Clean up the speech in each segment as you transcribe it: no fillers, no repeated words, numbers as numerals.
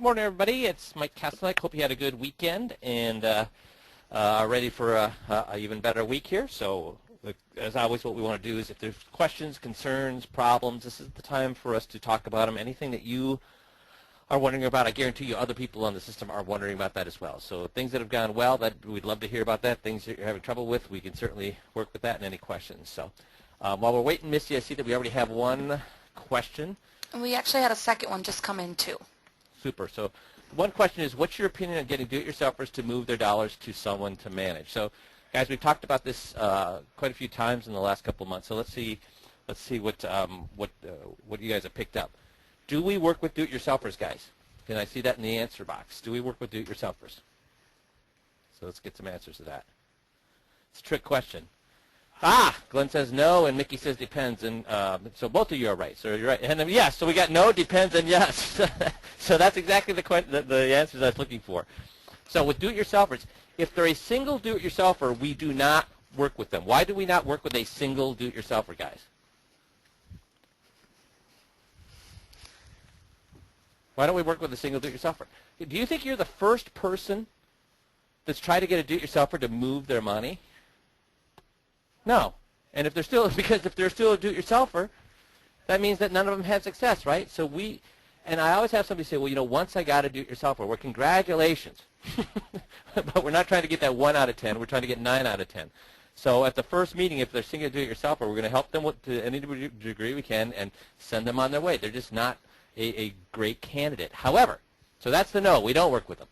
Good morning, everybody. It's Mike Kastelnik. Hope you had a good weekend and are ready for a even better week here. So, as always, what we want to do is if there's questions, concerns, problems, this is the time for us to talk about them. Anything that you are wondering about, I guarantee you other people on the system are wondering about that as well. So things that have gone well, that we'd love to hear about that. Things that you're having trouble with, we can certainly work with that and any questions. So while we're waiting, Missy, I see that we already have one question. And we actually had a second one just come in too. Super. So one question is, what's your opinion on getting do-it-yourselfers to move their dollars to someone to manage? So, guys, we've talked about this quite a few times in the last couple of months. So let's see what you guys have picked up. Do we work with do-it-yourselfers, guys? Can I see that in the answer box? Do we work with do-it-yourselfers? So let's get some answers to that. It's a trick question. Glenn says no, and Mickey says depends, and so both of you are right. So you're right, and yes. So we got no, depends, and yes. So that's exactly the answers I was looking for. So with do-it-yourselfers, if they're a single do-it-yourselfer, we do not work with them. Why do we not work with a single do-it-yourselfer, guys? Why don't we work with a single do-it-yourselfer? Do you think you're the first person that's tried to get a do-it-yourselfer to move their money? No. And if they're still, because if they're still a do-it-yourselfer, that means that none of them had success, right? So and I always have somebody say, well, you know, once I got a do-it-yourselfer, well, congratulations. But we're not trying to get that 1 out of 10. We're trying to get 9 out of 10. So at the first meeting, if they're single do-it-yourselfer, we're going to help them to any degree we can and send them on their way. They're just not a great candidate. However, so that's the no. We don't work with them.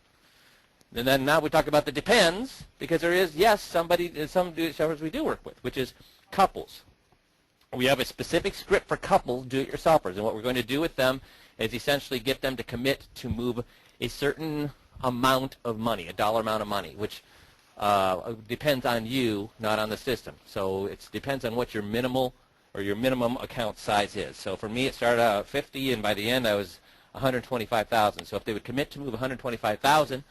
And then now we talk about the depends, because there is, yes, some do-it-yourselfers we do work with, which is couples. We have a specific script for couple do-it-yourselfers, and what we're going to do with them is essentially get them to commit to move a certain amount of money, a dollar amount of money, which depends on you, not on the system. So it depends on what your minimal or your minimum account size is. So for me, it started out at 50, and by the end, I was 125,000. So if they would commit to move 125,000,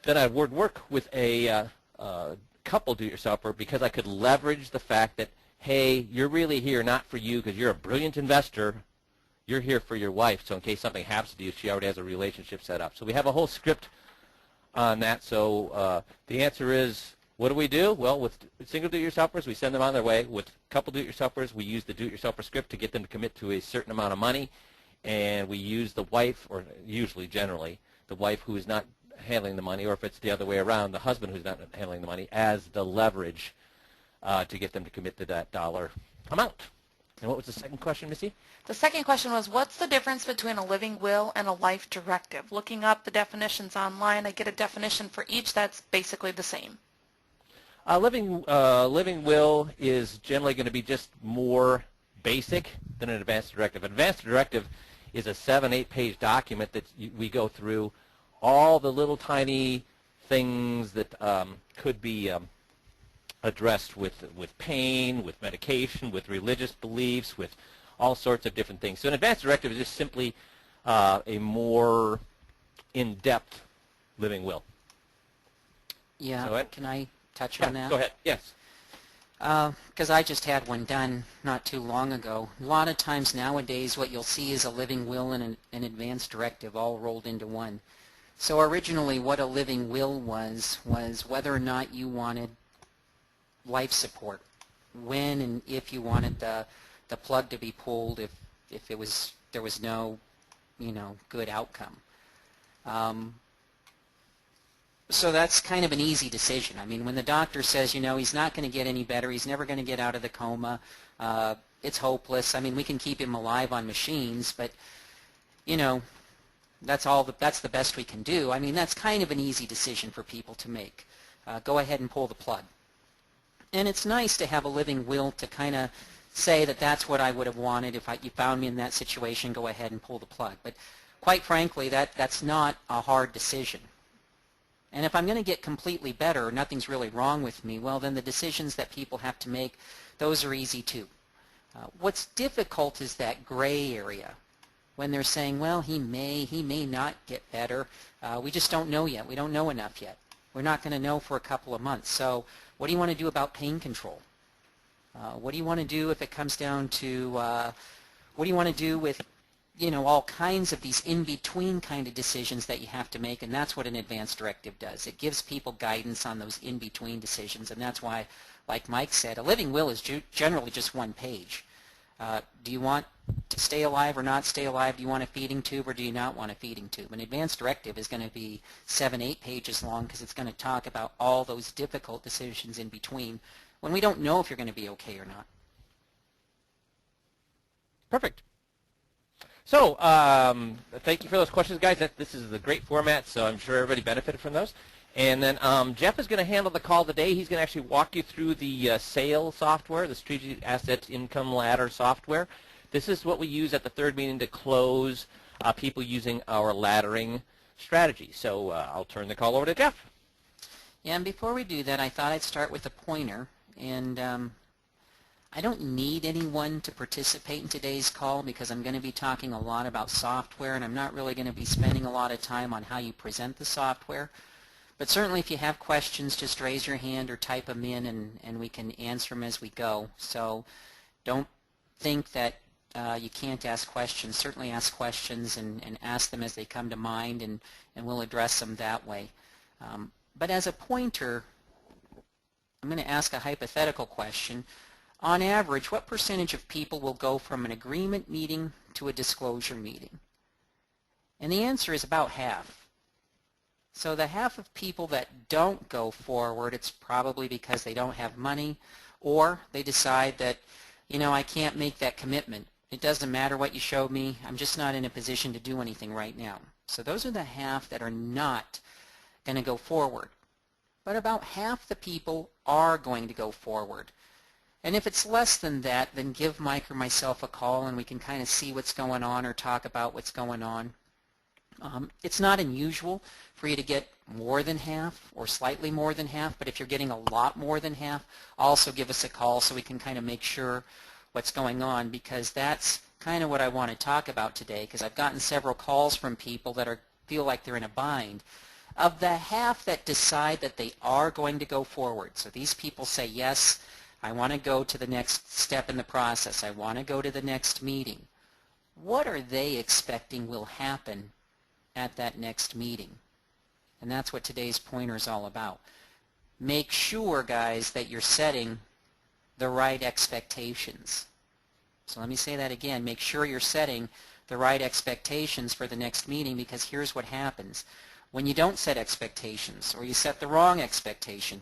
then I would work with a couple do-it-yourselfer because I could leverage the fact that, hey, you're really here not for you because you're a brilliant investor. You're here for your wife, so in case something happens to you, she already has a relationship set up. So we have a whole script on that. So the answer is, what do we do? Well, with single do-it-yourselfers, we send them on their way. With couple do-it-yourselfers, we use the do-it-yourselfer script to get them to commit to a certain amount of money, and we use the wife, or usually, generally, the wife who is not handling the money, or if it's the other way around, the husband who's not handling the money, as the leverage to get them to commit to that dollar amount. And what was the second question, Missy? The second question was, what's the difference between a living will and a life directive? Looking up the definitions online, I get a definition for each that's basically the same. A living will is generally going to be just more basic than an advanced directive. An advanced directive is a 7-8 page document that we go through all the little tiny things that could be addressed with pain, with medication, with religious beliefs, with all sorts of different things. So an advanced directive is just simply a more in-depth living will. Yeah, so can I touch on that? Go ahead, yes. Because I just had one done not too long ago. A lot of times nowadays what you'll see is a living will and an advanced directive all rolled into one. So originally what a living will was whether or not you wanted life support, when and if you wanted the plug to be pulled if there was no good outcome. So that's kind of an easy decision. I mean, when the doctor says, he's not going to get any better, he's never going to get out of the coma, it's hopeless. I mean, we can keep him alive on machines, but that's the best we can do. I mean, that's kind of an easy decision for people to make. Go ahead and pull the plug. And it's nice to have a living will to kind of say that that's what I would have wanted if you found me in that situation. Go ahead and pull the plug. But quite frankly, that's not a hard decision. And if I'm going to get completely better, nothing's really wrong with me, well, then the decisions that people have to make, those are easy too. What's difficult is that gray area when they're saying, well, he may not get better. We just don't know yet. We don't know enough yet. We're not going to know for a couple of months. So what do you want to do about pain control? What do you want to do if it comes down to, what do you want to do with all kinds of these in-between kind of decisions that you have to make, and that's what an advanced directive does. It gives people guidance on those in-between decisions, and that's why, like Mike said, a living will is generally just one page. Do you want to stay alive or not stay alive? Do you want a feeding tube or do you not want a feeding tube? An advanced directive is going to be 7-8 pages long because it's going to talk about all those difficult decisions in between when we don't know if you're going to be okay or not. Perfect. So thank you for those questions, guys. This is a great format, so I'm sure everybody benefited from those. And then Jeff is going to handle the call today. He's going to actually walk you through the SAIL software, the Strategic Assets Income Ladder software. This is what we use at the third meeting to close people using our laddering strategy. So I'll turn the call over to Jeff. Yeah, and before we do that, I thought I'd start with a pointer. And I don't need anyone to participate in today's call because I'm going to be talking a lot about software, and I'm not really going to be spending a lot of time on how you present the software. But certainly if you have questions, just raise your hand or type them in, and we can answer them as we go. So don't think that you can't ask questions. Certainly ask questions and ask them as they come to mind, and we'll address them that way. But as a pointer, I'm going to ask a hypothetical question. On average, what percentage of people will go from an agreement meeting to a disclosure meeting? And the answer is about half. So the half of people that don't go forward, it's probably because they don't have money, or they decide that, I can't make that commitment. It doesn't matter what you showed me. I'm just not in a position to do anything right now. So those are the half that are not going to go forward. But about half the people are going to go forward. And if it's less than that, then give Mike or myself a call and we can kind of see what's going on or talk about what's going on. It's not unusual for you to get more than half or slightly more than half, but if you're getting a lot more than half, also give us a call so we can kind of make sure what's going on, because that's kind of what I want to talk about today, because I've gotten several calls from people that feel like they're in a bind. Of the half that decide that they are going to go forward, so these people say, yes, I want to go to the next step in the process, I want to go to the next meeting. What are they expecting will happen at that next meeting? And that's what today's pointer is all about. Make sure, guys, that you're setting the right expectations. So let me say that again. Make sure you're setting the right expectations for the next meeting, because here's what happens. When you don't set expectations, or you set the wrong expectation,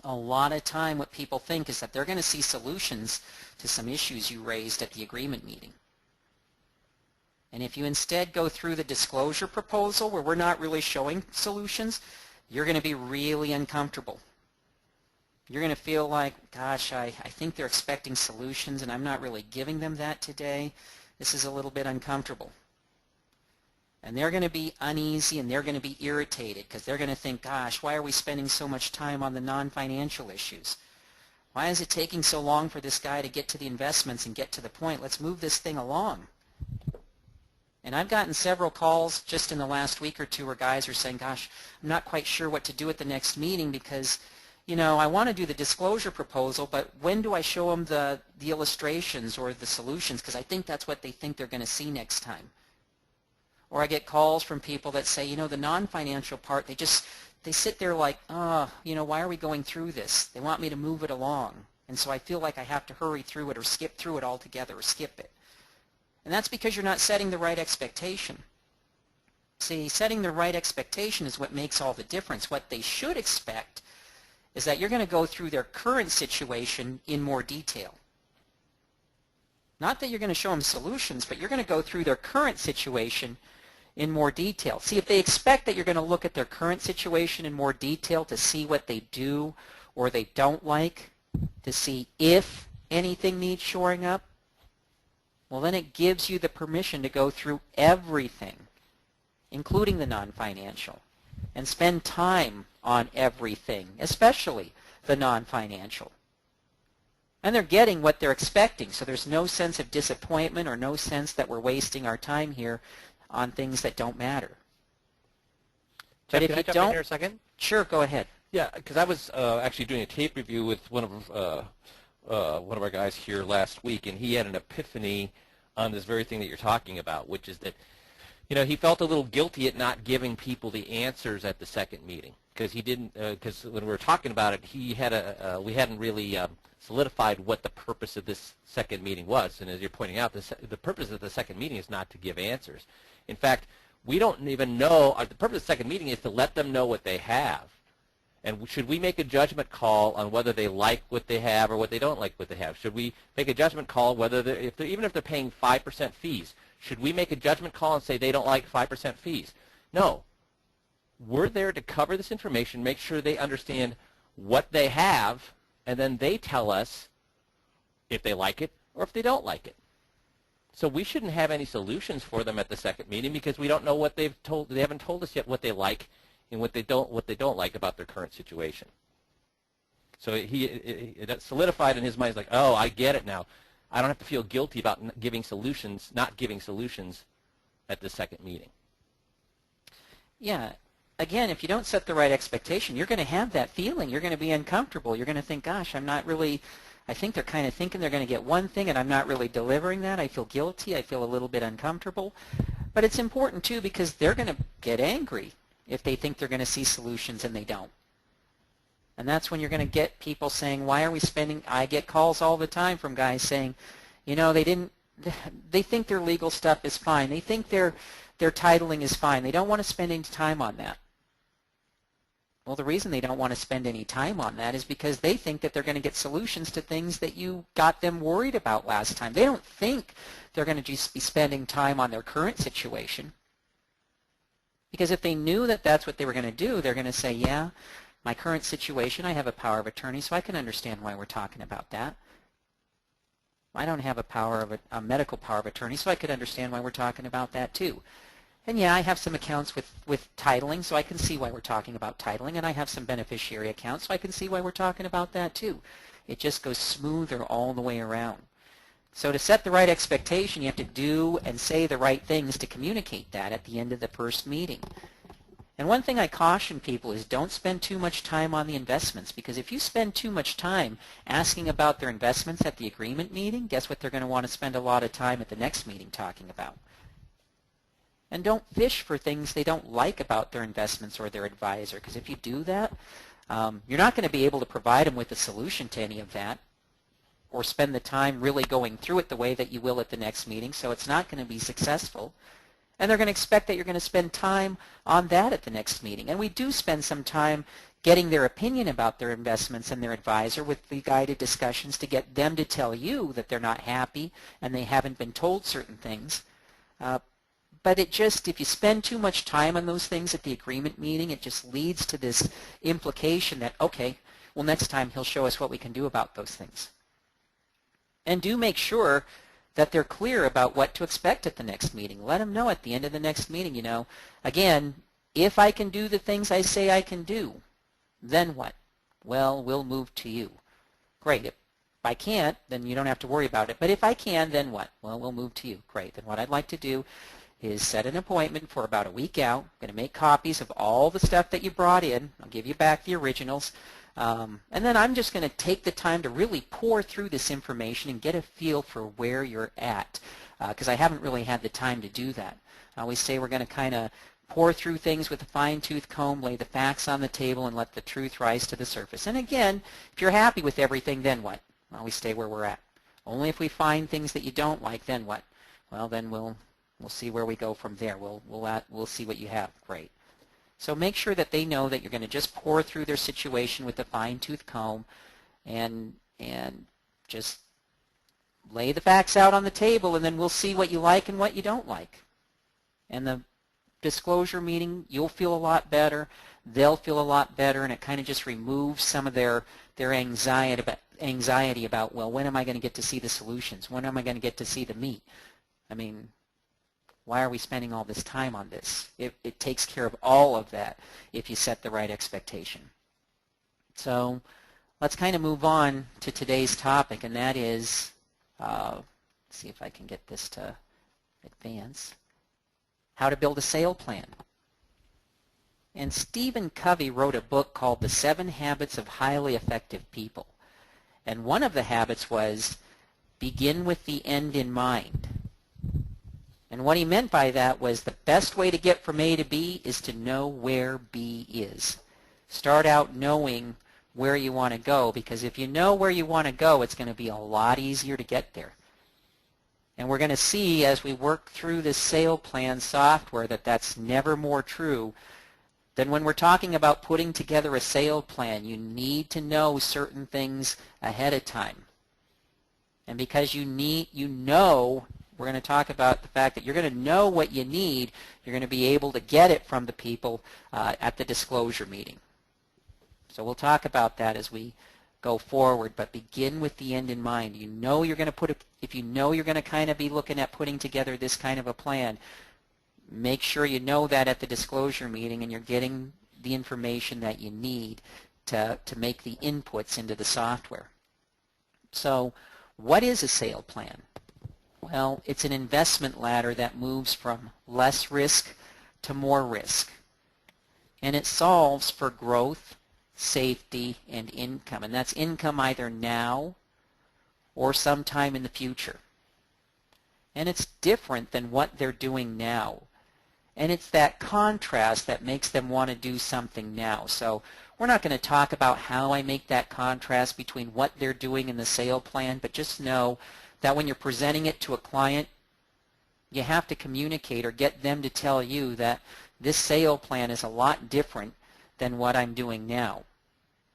a lot of time what people think is that they're going to see solutions to some issues you raised at the agreement meeting. And if you instead go through the disclosure proposal where we're not really showing solutions, you're going to be really uncomfortable. You're going to feel like, gosh, I think they're expecting solutions and I'm not really giving them that today. This is a little bit uncomfortable. And they're going to be uneasy and they're going to be irritated because they're going to think, gosh, why are we spending so much time on the non-financial issues? Why is it taking so long for this guy to get to the investments and get to the point? Let's move this thing along. And I've gotten several calls just in the last week or two where guys are saying, gosh, I'm not quite sure what to do at the next meeting because, I want to do the disclosure proposal, but when do I show them the illustrations or the solutions? Because I think that's what they think they're going to see next time. Or I get calls from people that say, the non-financial part, they sit there like, why are we going through this? They want me to move it along. And so I feel like I have to hurry through it or skip through it altogether or skip it. And that's because you're not setting the right expectation. See, setting the right expectation is what makes all the difference. What they should expect is that you're going to go through their current situation in more detail. Not that you're going to show them solutions, but you're going to go through their current situation in more detail. See, if they expect that you're going to look at their current situation in more detail to see what they do or they don't like, to see if anything needs shoring up, well, then it gives you the permission to go through everything, including the non-financial, and spend time on everything, especially the non-financial. And they're getting what they're expecting, so there's no sense of disappointment or no sense that we're wasting our time here on things that don't matter. Jeff, but if can you I jump don't, in here a second? Sure, go ahead. Yeah, because I was actually doing a tape review with one of our guys here last week, and he had an epiphany on this very thing that you're talking about, which is that, he felt a little guilty at not giving people the answers at the second meeting because he didn't. Because when we were talking about it, we hadn't really solidified what the purpose of this second meeting was. And as you're pointing out, the purpose of the second meeting is not to give answers. In fact, we don't even know. The purpose of the second meeting is to let them know what they have. And should we make a judgment call on whether they like what they have or what they don't like what they have? Should we make a judgment call whether even if they're paying 5% fees, should we make a judgment call and say they don't like 5% fees? No. We're there to cover this information, make sure they understand what they have, and then they tell us if they like it or if they don't like it. So we shouldn't have any solutions for them at the second meeting because we don't know what they haven't told us yet what they like and what they don't like about their current situation. So it solidified in his mind. He's like, oh, I get it now. I don't have to feel guilty about not giving solutions at the second meeting. Yeah. Again, if you don't set the right expectation, you're going to have that feeling. You're going to be uncomfortable. You're going to think, gosh, I think they're kind of thinking they're going to get one thing and I'm not really delivering that. I feel guilty. I feel a little bit uncomfortable. But it's important, too, because they're going to get angry if they think they're going to see solutions and they don't. And that's when you're going to get people saying, why are we spending, I get calls all the time from guys saying, they think their legal stuff is fine. They think their titling is fine. They don't want to spend any time on that. Well, the reason they don't want to spend any time on that is because they think that they're going to get solutions to things that you got them worried about last time. They don't think they're going to just be spending time on their current situation. Because if they knew that that's what they were going to do, they're going to say, yeah, my current situation, I have a power of attorney, so I can understand why we're talking about that. I don't have a medical power of attorney, so I could understand why we're talking about that too. And yeah, I have some accounts with titling, so I can see why we're talking about titling, and I have some beneficiary accounts, so I can see why we're talking about that too. It just goes smoother all the way around. So to set the right expectation, you have to do and say the right things to communicate that at the end of the first meeting. And one thing I caution people is don't spend too much time on the investments, because if you spend too much time asking about their investments at the agreement meeting, guess what they're going to want to spend a lot of time at the next meeting talking about. And don't fish for things they don't like about their investments or their advisor, because if you do that, you're not going to be able to provide them with a solution to any of that or spend the time really going through it the way that you will at the next meeting, so it's not going to be successful. And they're going to expect that you're going to spend time on that at the next meeting. And we do spend some time getting their opinion about their investments and their advisor with the guided discussions to get them to tell you that they're not happy and they haven't been told certain things. But if you spend too much time on those things at the agreement meeting, it just leads to this implication that, okay, well, next time he'll show us what we can do about those things. And do make sure that they're clear about what to expect at the next meeting. Let them know at the end of the next meeting, again, if I can do the things I say I can do, then what? Well, we'll move to you. Great. If I can't, then you don't have to worry about it. But if I can, then what? Well, we'll move to you. Great. Then what I'd like to do is set an appointment for about a week out. I'm going to make copies of all the stuff that you brought in. I'll give you back the originals. And then I'm just going to take the time to really pour through this information and get a feel for where you're at, because I haven't really had the time to do that. I always say we're going to kind of pour through things with a fine-tooth comb, lay the facts on the table, and let the truth rise to the surface. And again, if you're happy with everything, then what? Well, we stay where we're at. Only if we find things that you don't like, then what? Well, then we'll see where we go from there. We'll see what you have. Great. So make sure that they know that you're going to just pour through their situation with a fine-tooth comb and just lay the facts out on the table, and then we'll see what you like and what you don't like. And the disclosure meeting, you'll feel a lot better, they'll feel a lot better, and it kind of just removes some of their anxiety about, well, when am I going to get to see the solutions? When am I going to get to see the meat? I mean, why are we spending all this time on this? It takes care of all of that if you set the right expectation. So let's kind of move on to today's topic, and that is, let's see if I can get this to advance, how to build a sale plan. And Stephen Covey wrote a book called The 7 Habits of Highly Effective People. And one of the habits was begin with the end in mind. And what he meant by that was the best way to get from A to B is to know where B is. Start out knowing where you want to go, because if you know where you want to go, it's going to be a lot easier to get there. And we're going to see as we work through this sale plan software that that's never more true than when we're talking about putting together a sale plan. You need to know certain things ahead of time. And because you know, we're going to talk about the fact that you're going to know what you need, you're going to be able to get it from the people at the disclosure meeting. So we'll talk about that as we go forward, but begin with the end in mind. You know you're going to if you know you're going to kind of be looking at putting together this kind of a plan, make sure you know that at the disclosure meeting and you're getting the information that you need to make the inputs into the software. So what is a sale plan? Well, it's an investment ladder that moves from less risk to more risk. And it solves for growth, safety, and income. And that's income either now or sometime in the future. And it's different than what they're doing now. And it's that contrast that makes them want to do something now. So we're not going to talk about how I make that contrast between what they're doing in the sale plan, but just know that when you're presenting it to a client, you have to communicate or get them to tell you that this sale plan is a lot different than what I'm doing now.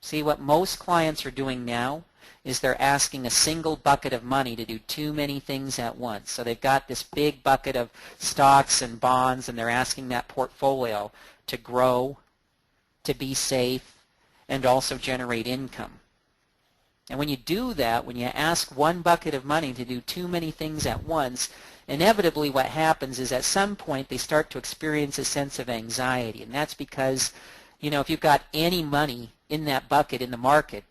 See, what most clients are doing now is they're asking a single bucket of money to do too many things at once. So they've got this big bucket of stocks and bonds, and they're asking that portfolio to grow, to be safe, and also generate income. And when you do that, when you ask one bucket of money to do too many things at once, inevitably what happens is at some point they start to experience a sense of anxiety. And that's because, you know, if you've got any money in that bucket in the market,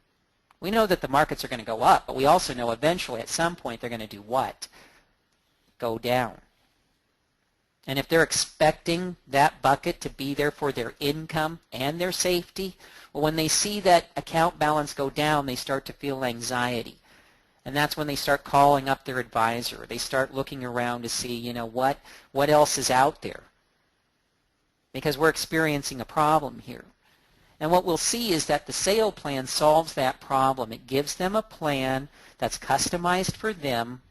we know that the markets are going to go up, but we also know eventually at some point they're going to do what? Go down. And if they're expecting that bucket to be there for their income and their safety, well, when they see that account balance go down, they start to feel anxiety. And that's when they start calling up their advisor. They start looking around to see, you know, what else is out there. Because we're experiencing a problem here. And what we'll see is that the sale plan solves that problem. It gives them a plan that's customized for them,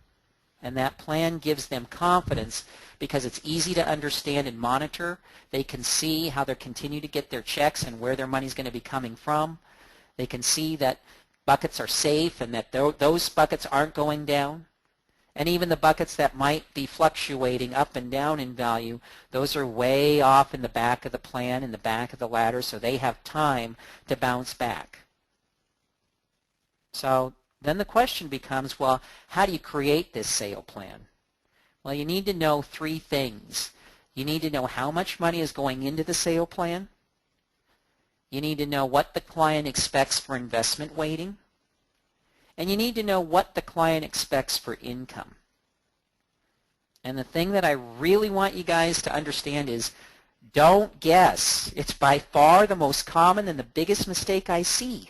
and that plan gives them confidence because it's easy to understand and monitor. They can see how they continue to get their checks and where their money is going to be coming from. They can see that buckets are safe and that those buckets aren't going down. And even the buckets that might be fluctuating up and down in value, those are way off in the back of the plan, in the back of the ladder, so they have time to bounce back. So then the question becomes, well, how do you create this sale plan? Well, you need to know three things. You need to know how much money is going into the sale plan. You need to know what the client expects for investment weighting. And you need to know what the client expects for income. And the thing that I really want you guys to understand is don't guess. It's by far the most common and the biggest mistake I see.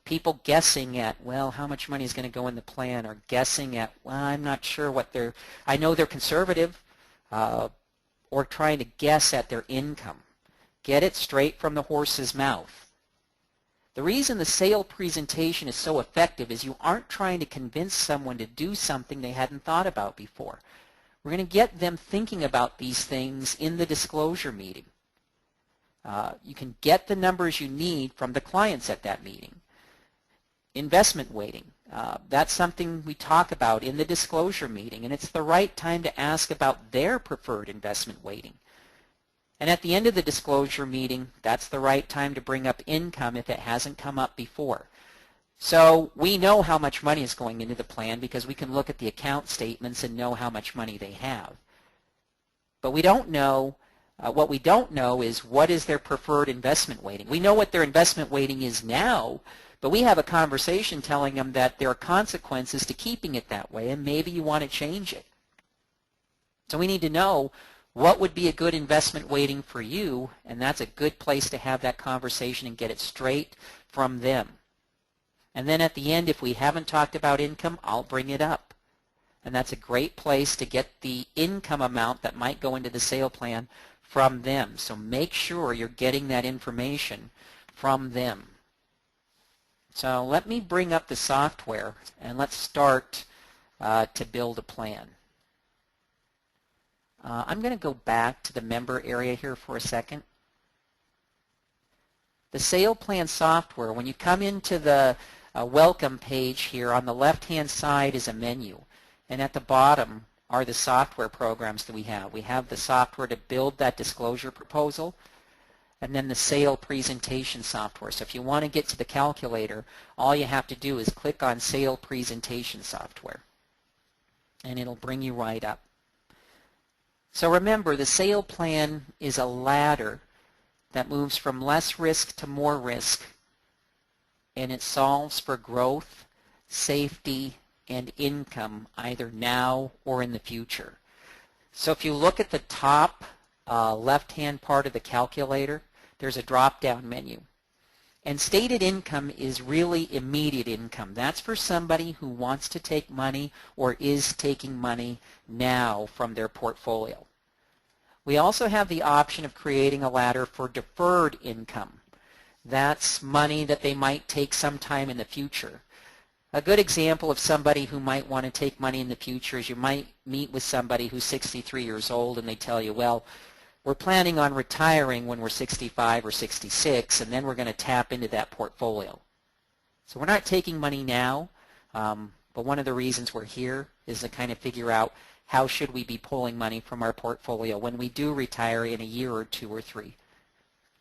People guessing at, well, how much money is going to go in the plan, or guessing at, well, I'm not sure what I know they're conservative, or trying to guess at their income. Get it straight from the horse's mouth. The reason the sale presentation is so effective is you aren't trying to convince someone to do something they hadn't thought about before. We're going to get them thinking about these things in the disclosure meeting. You can get the numbers you need from the clients at that meeting. Investment weighting, that's something we talk about in the disclosure meeting, and it's the right time to ask about their preferred investment weighting. And at the end of the disclosure meeting, that's the right time to bring up income if it hasn't come up before. So we know how much money is going into the plan because we can look at the account statements and know how much money they have. But we don't know, what we don't know is what is their preferred investment weighting. We know what their investment weighting is now, but we have a conversation telling them that there are consequences to keeping it that way, and maybe you want to change it. So we need to know what would be a good investment weighting for you, and that's a good place to have that conversation and get it straight from them. And then at the end, if we haven't talked about income, I'll bring it up. and that's a great place to get the income amount that might go into the sale plan from them. So make sure you're getting that information from them. So let me bring up the software and let's start to build a plan. I'm going to go back to the member area here for a second. The sale plan software, when you come into the welcome page here, on the left-hand side is a menu, and at the bottom are the software programs that we have. We have the software to build that disclosure proposal, and then the sale presentation software. So if you want to get to the calculator, all you have to do is click on sale presentation software, and it'll bring you right up. So remember, the sale plan is a ladder that moves from less risk to more risk, and it solves for growth, safety, and income either now or in the future. So if you look at the top left-hand part of the calculator, there's a drop-down menu. And stated income is really immediate income. That's for somebody who wants to take money or is taking money now from their portfolio. We also have the option of creating a ladder for deferred income. That's money that they might take sometime in the future. A good example of somebody who might want to take money in the future is you might meet with somebody who's 63 years old and they tell you, well, we're planning on retiring when we're 65 or 66, and then we're going to tap into that portfolio. So we're not taking money now, but one of the reasons we're here is to kind of figure out how should we be pulling money from our portfolio when we do retire in a year or 2 or 3.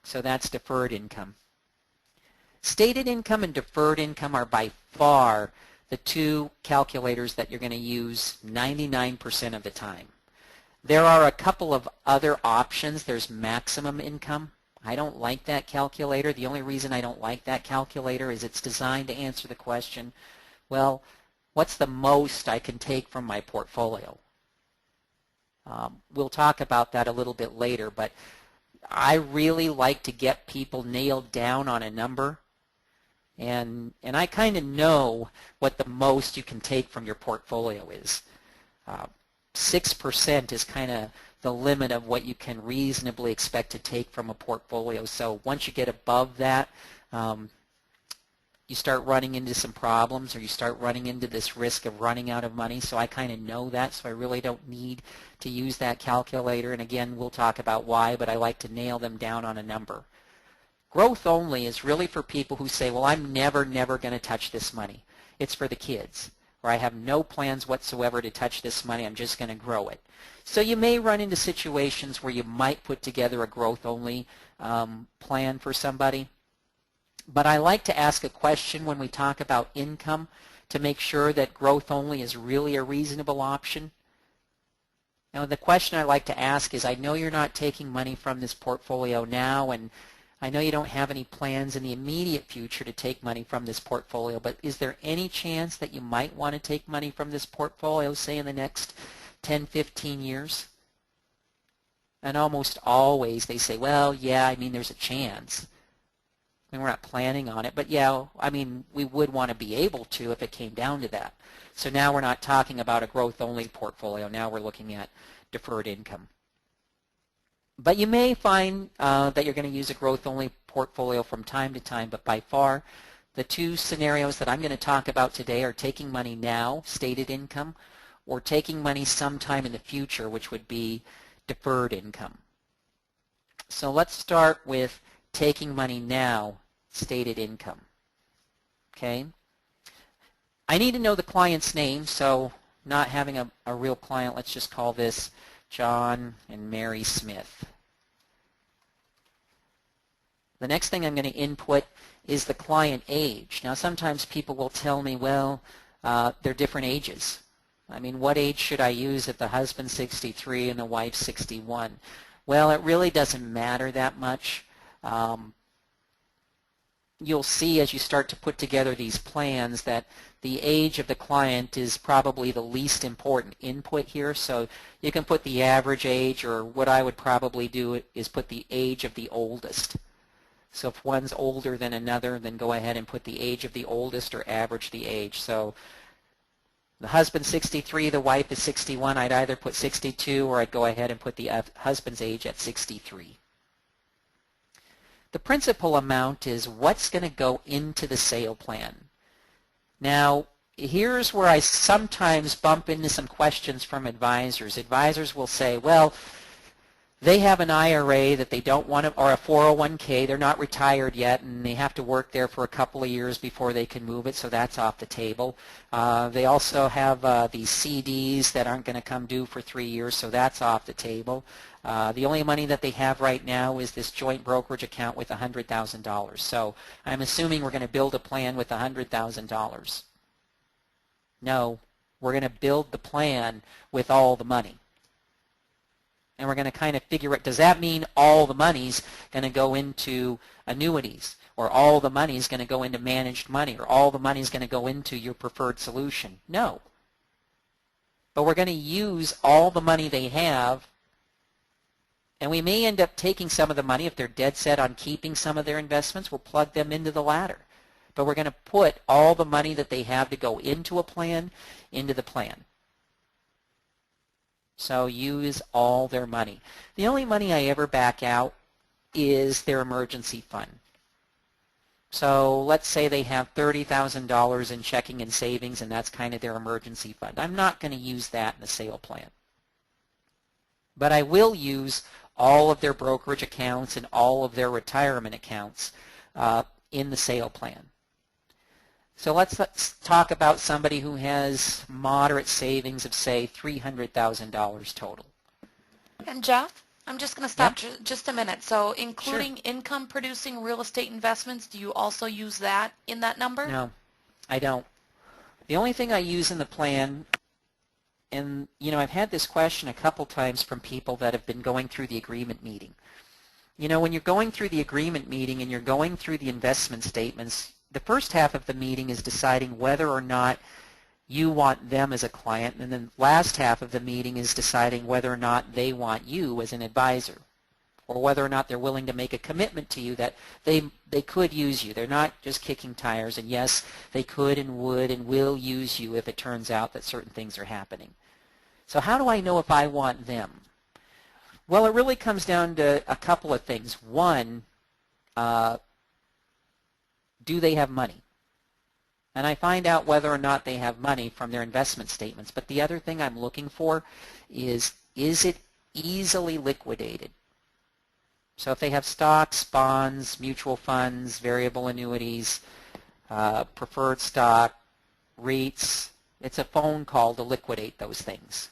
So that's deferred income. Stated income and deferred income are by far the two calculators that you're going to use 99% of the time. There are a couple of other options. There's maximum income. I don't like that calculator. The only reason I don't like that calculator is it's designed to answer the question, well, what's the most I can take from my portfolio? We'll talk about that a little bit later, but I really like to get people nailed down on a number, and I kind of know what the most you can take from your portfolio is. 6% is kind of the limit of what you can reasonably expect to take from a portfolio. So once you get above that, you start running into some problems, or you start running into this risk of running out of money. So I kind of know that, so I really don't need to use that calculator. And again, we'll talk about why, but I like to nail them down on a number. Growth only is really for people who say, well, I'm never going to touch this money. It's for the kids. Or I have no plans whatsoever to touch this money. I'm just going to grow it. So you may run into situations where you might put together a growth-only plan for somebody. But I like to ask a question when we talk about income to make sure that growth-only is really a reasonable option. Now, the question I like to ask is, I know you're not taking money from this portfolio now, and I know you don't have any plans in the immediate future to take money from this portfolio, but is there any chance that you might want to take money from this portfolio, say in the next 10, 15 years? And almost always they say, well, yeah, I mean, there's a chance. I mean, we're not planning on it, but yeah, I mean, we would want to be able to if it came down to that. So now we're not talking about a growth-only portfolio. Now we're looking at deferred income. But you may find that you're going to use a growth-only portfolio from time to time, but by far the two scenarios that I'm going to talk about today are taking money now, stated income, or taking money sometime in the future, which would be deferred income. So let's start with taking money now, stated income. Okay? I need to know the client's name, so not having a real client, let's just call this John and Mary Smith. The next thing I'm going to input is the client age. Now sometimes people will tell me, well, they're different ages. I mean, what age should I use if the husband's 63 and the wife's 61? Well, it really doesn't matter that much. You'll see as you start to put together these plans that the age of the client is probably the least important input here. So you can put the average age, or what I would probably do is put the age of the oldest. So if one's older than another, then go ahead and put the age of the oldest or average the age. So The husband's 63, the wife is 61. I'd either put 62 or I'd go ahead and put the husband's age at 63. The principal amount is what's going to go into the sale plan. Now, here's where I sometimes bump into some questions from advisors. Advisors will say, well, they have an IRA that they don't want to, or a 401k, they're not retired yet, and they have to work there for a couple of years before they can move it, so that's off the table. They also have these CDs that aren't going to come due for 3 years, so that's off the table. The only money that they have right now is this joint brokerage account with $100,000. So I'm assuming we're going to build a plan with $100,000. No, we're going to build the plan with all the money. And we're going to kind of figure it, does that mean all the money's going to go into annuities, or all the money's going to go into managed money, or all the money's going to go into your preferred solution? No. But we're going to use all the money they have, and we may end up taking some of the money. If they're dead set on keeping some of their investments, we'll plug them into the latter. But we're going to put all the money that they have to go into a plan into the plan. So use all their money. The only money I ever back out is their emergency fund. So let's say they have $30,000 in checking and savings, and that's kind of their emergency fund. I'm not going to use that in the sale plan. But I will use all of their brokerage accounts and all of their retirement accounts in the sale plan. So let's talk about somebody who has moderate savings of, say, $300,000 total. And Jeff, I'm just going to stop just a minute. So Sure. including income-producing real estate investments, do you also use that in that number? No, I don't. The only thing I use in the plan, and I've had this question a couple times from people that have been going through the agreement meeting. When you're going through the agreement meeting and you're going through the investment statements, the first half of the meeting is deciding whether or not you want them as a client, and then the last half of the meeting is deciding whether or not they want you as an advisor, or whether or not they're willing to make a commitment to you that they could use you. They're not just kicking tires, and yes, they could and would and will use you if it turns out that certain things are happening. So how do I know if I want them? Well, it really comes down to a couple of things. One, do they have money? And I find out whether or not they have money from their investment statements. But the other thing I'm looking for is it easily liquidated? So if they have stocks, bonds, mutual funds, variable annuities, preferred stock, REITs, it's a phone call to liquidate those things.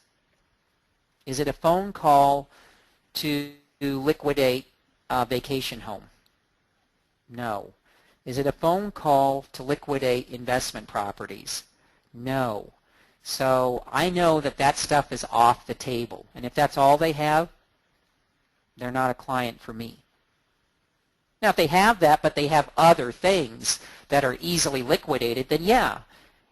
Is it a phone call to liquidate a vacation home? No. Is it a phone call to liquidate investment properties? No. So I know that that stuff is off the table. And if that's all they have, they're not a client for me. Now, if they have that, but they have other things that are easily liquidated, then yeah.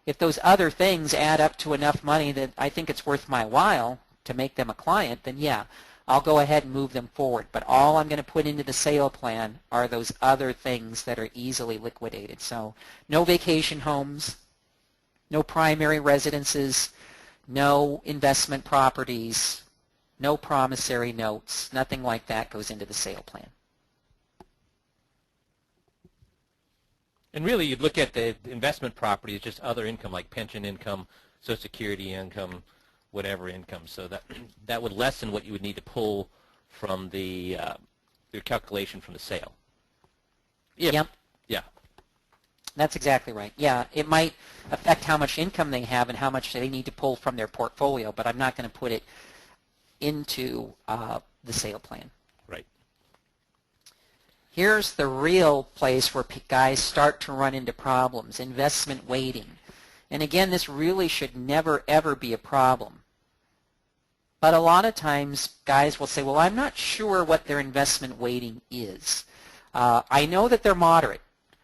If those other things add up to enough money that I think it's worth my while to make them a client, then yeah, I'll go ahead and move them forward. But all I'm going to put into the sale plan are those other things that are easily liquidated. So no vacation homes, no primary residences, no investment properties, no promissory notes, nothing like that goes into the sale plan. And really, you'd look at the investment property as just other income, like pension income, Social Security income, whatever income. So that would lessen what you would need to pull from the your calculation from the sale. Yep. Yeah. That's exactly right. Yeah, it might affect how much income they have and how much they need to pull from their portfolio, but I'm not going to put it into the sale plan. Right. Here's the real place where guys start to run into problems, investment weighting. And again, this really should never, ever be a problem. But a lot of times, guys will say, well, I'm not sure what their investment weighting is. I know that they're moderate.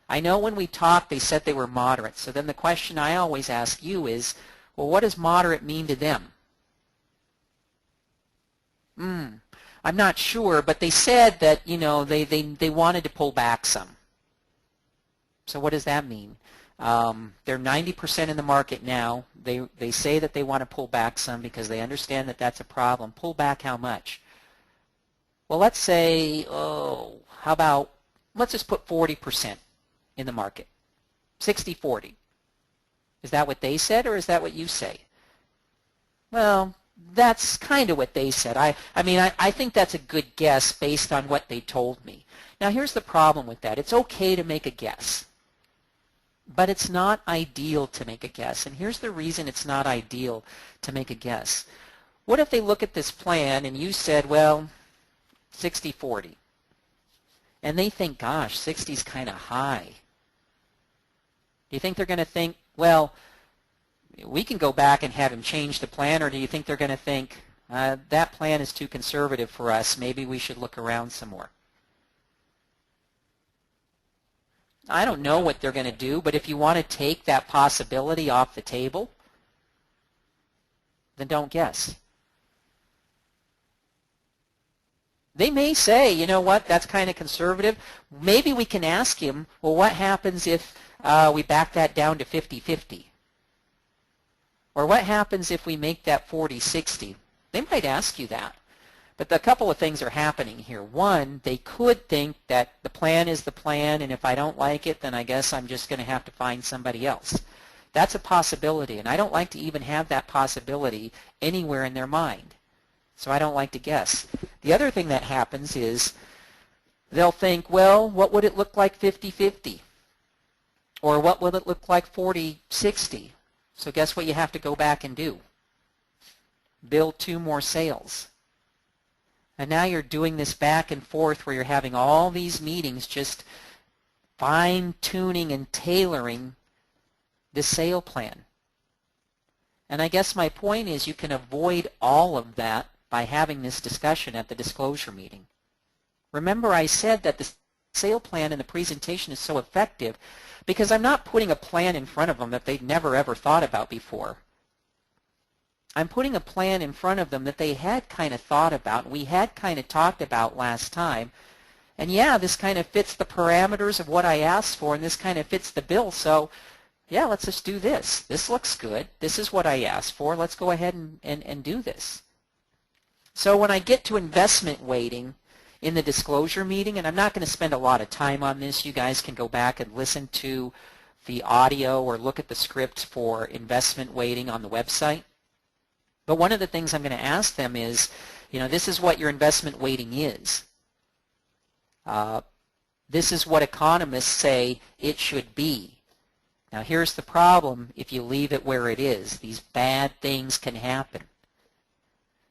I know when we talked, they said they were moderate. So then the question I always ask you is, well, what does moderate mean to them? I'm not sure, but they said that, they wanted to pull back some. So what does that mean? They're 90% in the market now. They say that they want to pull back some because they understand that that's a problem. Pull back how much? Well, let's say, how about, let's just put 40% in the market. 60-40. Is that what they said, or is that what you say? Well, that's kind of what they said. I think that's a good guess based on what they told me. Now, here's the problem with that. It's okay to make a guess, but it's not ideal to make a guess. And here's the reason it's not ideal to make a guess. What if they look at this plan and you said, well, 60-40, and they think, gosh, 60 is kind of high. Do you think they're going to think, well, we can go back and have him change the plan, or do you think they're going to think, that plan is too conservative for us, maybe we should look around some more? I don't know what they're going to do, but if you want to take that possibility off the table, then don't guess. They may say, you know what, that's kind of conservative. Maybe we can ask him, well, what happens if we back that down to 50-50? Or what happens if we make that 40-60? They might ask you that. But a couple of things are happening here. One, they could think that the plan is the plan, and if I don't like it, then I guess I'm just going to have to find somebody else. That's a possibility, and I don't like to even have that possibility anywhere in their mind. So I don't like to guess. The other thing that happens is they'll think, well, what would it look like 50-50? Or what would it look like 40-60? So guess what you have to go back and do? Build 2 more sales. And now you're doing this back and forth where you're having all these meetings just fine-tuning and tailoring the sale plan. And I guess my point is you can avoid all of that by having this discussion at the disclosure meeting. Remember, I said that the sale plan and the presentation is so effective because I'm not putting a plan in front of them that they'd never ever thought about before. I'm putting a plan in front of them that they had kind of thought about, we had kind of talked about last time, and yeah, this kind of fits the parameters of what I asked for, and this kind of fits the bill, so yeah, let's just do this. This looks good. This is what I asked for. Let's go ahead and do this. So when I get to investment weighting in the disclosure meeting, and I'm not going to spend a lot of time on this, you guys can go back and listen to the audio or look at the script for investment weighting on the website. But one of the things I'm going to ask them is, this is what your investment weighting is. This is what economists say it should be. Now here's the problem if you leave it where it is. These bad things can happen.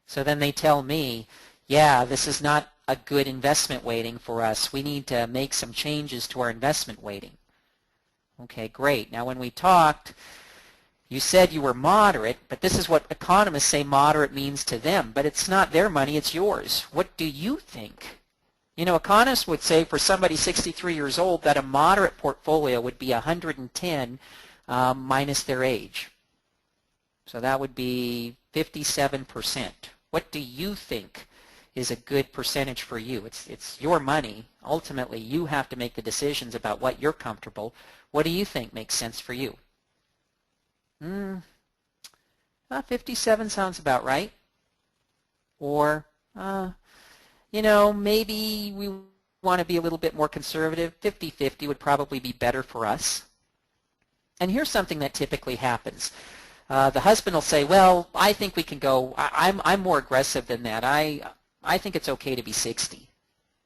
So then they tell me, yeah, this is not a good investment weighting for us. We need to make some changes to our investment weighting. Okay, great. Now when we talked, you said you were moderate, but this is what economists say moderate means to them. But it's not their money, it's yours. What do you think? Economists would say for somebody 63 years old that a moderate portfolio would be 110 minus their age. So that would be 57%. What do you think is a good percentage for you? It's your money. Ultimately, you have to make the decisions about what you're comfortable. What do you think makes sense for you? 57 sounds about right. Or, maybe we want to be a little bit more conservative. 50-50 would probably be better for us. And here's something that typically happens. The husband will say, well, I think we can go, I'm more aggressive than that. I think it's okay to be 60.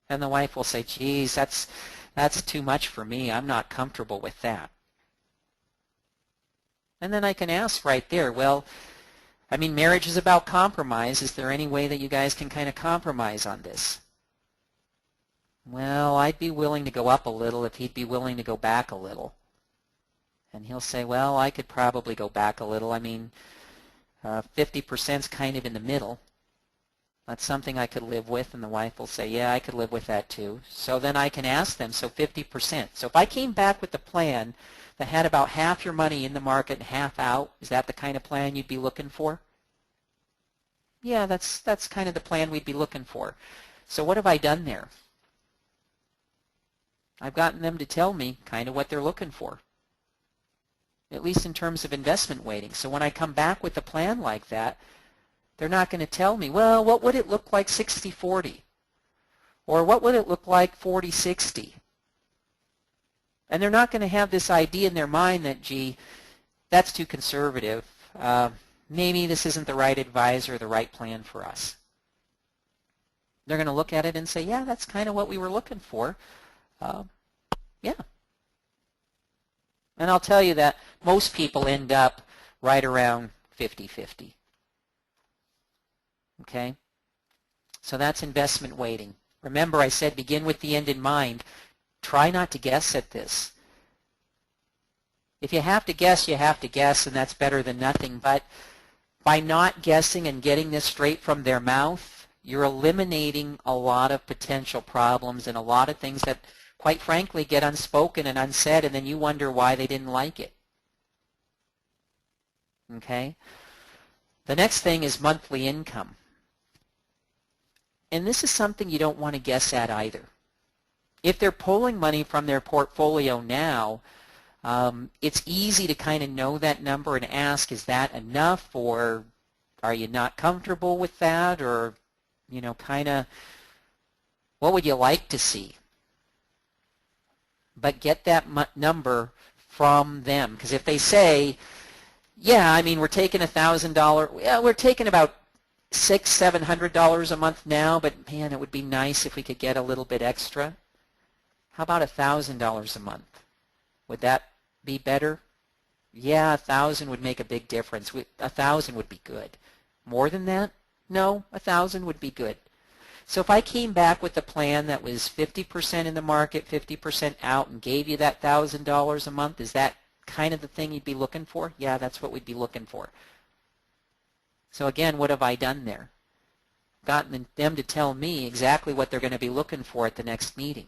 And the wife will say, geez, that's too much for me. I'm not comfortable with that. And then I can ask right there, well, marriage is about compromise. Is there any way that you guys can kind of compromise on this? Well, I'd be willing to go up a little if he'd be willing to go back a little. And he'll say, well, I could probably go back a little. 50% is kind of in the middle. That's something I could live with. And the wife will say, yeah, I could live with that too. So then I can ask them, so 50%. So if I came back with the plan that had about half your money in the market and half out, is that the kind of plan you'd be looking for? Yeah, that's kind of the plan we'd be looking for. So what have I done there? I've gotten them to tell me kind of what they're looking for. at least in terms of investment weighting. So when I come back with a plan like that, they're not going to tell me, well, what would it look like 60-40? Or what would it look like 40-60? And they're not going to have this idea in their mind that, gee, that's too conservative. Maybe this isn't the right advisor or the right plan for us. They're going to look at it and say, yeah, that's kind of what we were looking for. Yeah. And I'll tell you that most people end up right around 50-50. Okay? So that's investment weighting. Remember, I said begin with the end in mind. Try not to guess at this. If you have to guess, you have to guess, and that's better than nothing. But by not guessing and getting this straight from their mouth, you're eliminating a lot of potential problems and a lot of things that, quite frankly, get unspoken and unsaid, and then you wonder why they didn't like it. Okay? The next thing is monthly income. And this is something you don't want to guess at either. If they're pulling money from their portfolio now, it's easy to kind of know that number and ask, is that enough, or are you not comfortable with that, or, you know, kind of, what would you like to see? But get that number from them, because if they say, yeah, I mean, we're taking $1,000, yeah, we're taking about $600-700 a month now, but man, it would be nice if we could get a little bit extra. How about $1,000 a month? Would that be better? Yeah, 1,000 would make a big difference. 1,000 would be good. More than that? No, 1,000 would be good. So if I came back with a plan that was 50% in the market, 50% out, and gave you that $1,000 a month, is that kind of the thing you'd be looking for? Yeah, that's what we'd be looking for. So again, what have I done there? Gotten them to tell me exactly what they're going to be looking for at the next meeting.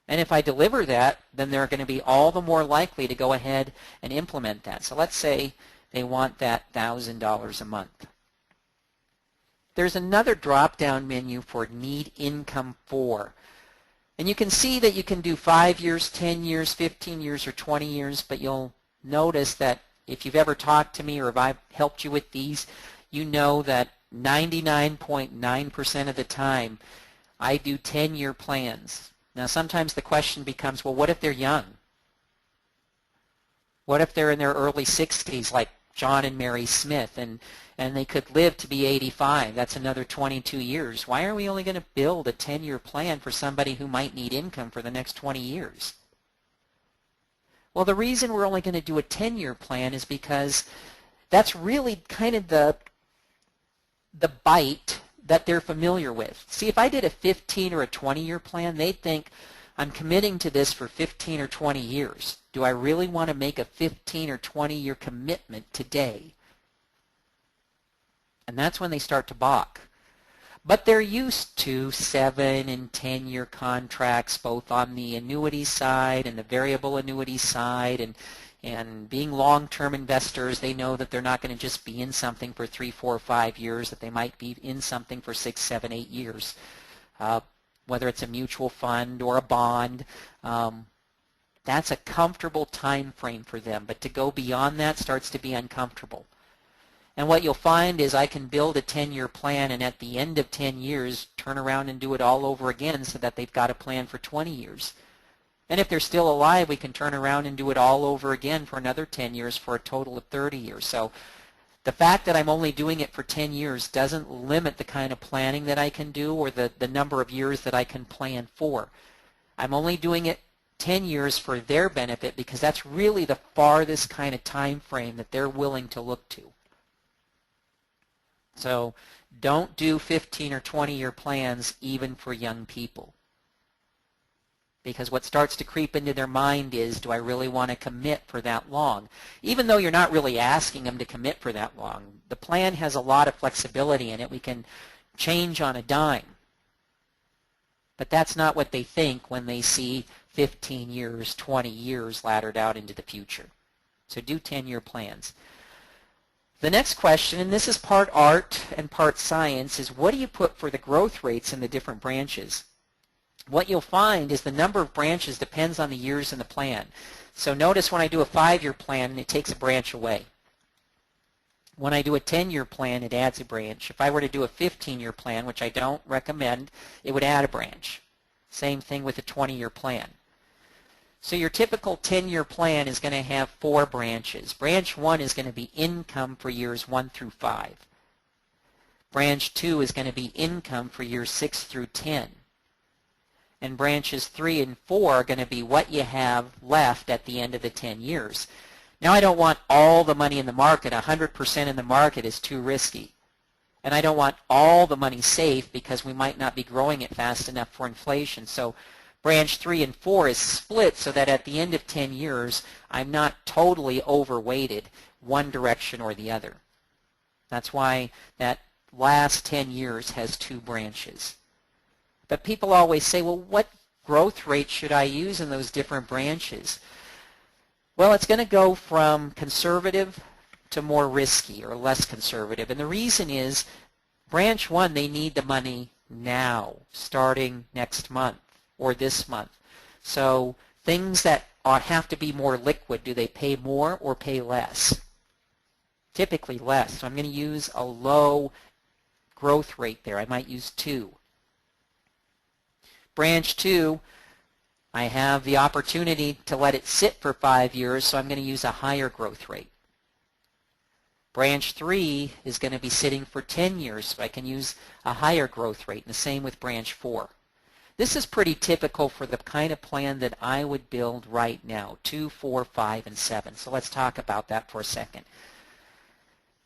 And if I deliver that, then they're going to be all the more likely to go ahead and implement that. So let's say they want that $1,000 a month. There's another drop-down menu for need income for. And you can see that you can do 5 years, 10 years, 15 years, or 20 years, but you'll notice that if you've ever talked to me or if I've helped you with these, you know that 99.9% of the time I do 10-year plans. Now sometimes the question becomes, well, what if they're young? What if they're in their early 60s like John and Mary Smith and they could live to be 85? That's another 22 years. Why are we only going to build a 10-year plan for somebody who might need income for the next 20 years? Well, the reason we're only going to do a 10-year plan is because that's really kind of the bite that they're familiar with. See, if I did a 15 or a 20-year plan, they'd think, I'm committing to this for 15 or 20 years. Do I really want to make a 15 or 20-year commitment today? And that's when they start to balk. But they're used to 7- and 10-year contracts, both on the annuity side and the variable annuity side, and being long-term investors, they know that they're not going to just be in something for 3, 4, 5 years, that they might be in something for 6, 7, 8 years. Whether it's a mutual fund or a bond, that's a comfortable time frame for them. But to go beyond that starts to be uncomfortable. And what you'll find is I can build a 10-year plan and at the end of 10 years turn around and do it all over again so that they've got a plan for 20 years. And if they're still alive, we can turn around and do it all over again for another 10 years for a total of 30 years. So the fact that I'm only doing it for 10 years doesn't limit the kind of planning that I can do or the number of years that I can plan for. I'm only doing it 10 years for their benefit because that's really the farthest kind of time frame that they're willing to look to. So don't do 15 or 20-year plans even for young people. Because what starts to creep into their mind is, do I really want to commit for that long? Even though you're not really asking them to commit for that long. The plan has a lot of flexibility in it. We can change on a dime. But that's not what they think when they see 15 years, 20 years laddered out into the future. So do 10-year plans. The next question, and this is part art and part science, is what do you put for the growth rates in the different branches? what you'll find is the number of branches depends on the years in the plan. So notice when I do a 5-year plan, it takes a branch away. When I do a 10-year plan, it adds a branch. If I were to do a 15-year plan, which I don't recommend, it would add a branch. Same thing with a 20-year plan. So your typical 10-year plan is going to have 4 branches. Branch 1 is going to be income for years 1 through 5. Branch 2 is going to be income for years 6 through 10. And branches 3 and 4 are going to be what you have left at the end of the 10 years. Now I don't want all the money in the market. 100% in the market is too risky. And I don't want all the money safe because we might not be growing it fast enough for inflation. So branch 3 and 4 is split so that at the end of 10 years, I'm not totally overweighted one direction or the other. That's why that last 10 years has 2 branches. But people always say, well, what growth rate should I use in those different branches? Well, it's going to go from conservative to more risky or less conservative. And the reason is branch 1, they need the money now, starting next month or this month. So things that have to be more liquid, do they pay more or pay less? Typically less. So I'm going to use a low growth rate there. I might use 2. Branch 2, I have the opportunity to let it sit for 5 years, so I'm going to use a higher growth rate. Branch 3 is going to be sitting for 10 years, so I can use a higher growth rate, and the same with branch 4. This is pretty typical for the kind of plan that I would build right now, 2, 4, 5, and 7. So let's talk about that for a second.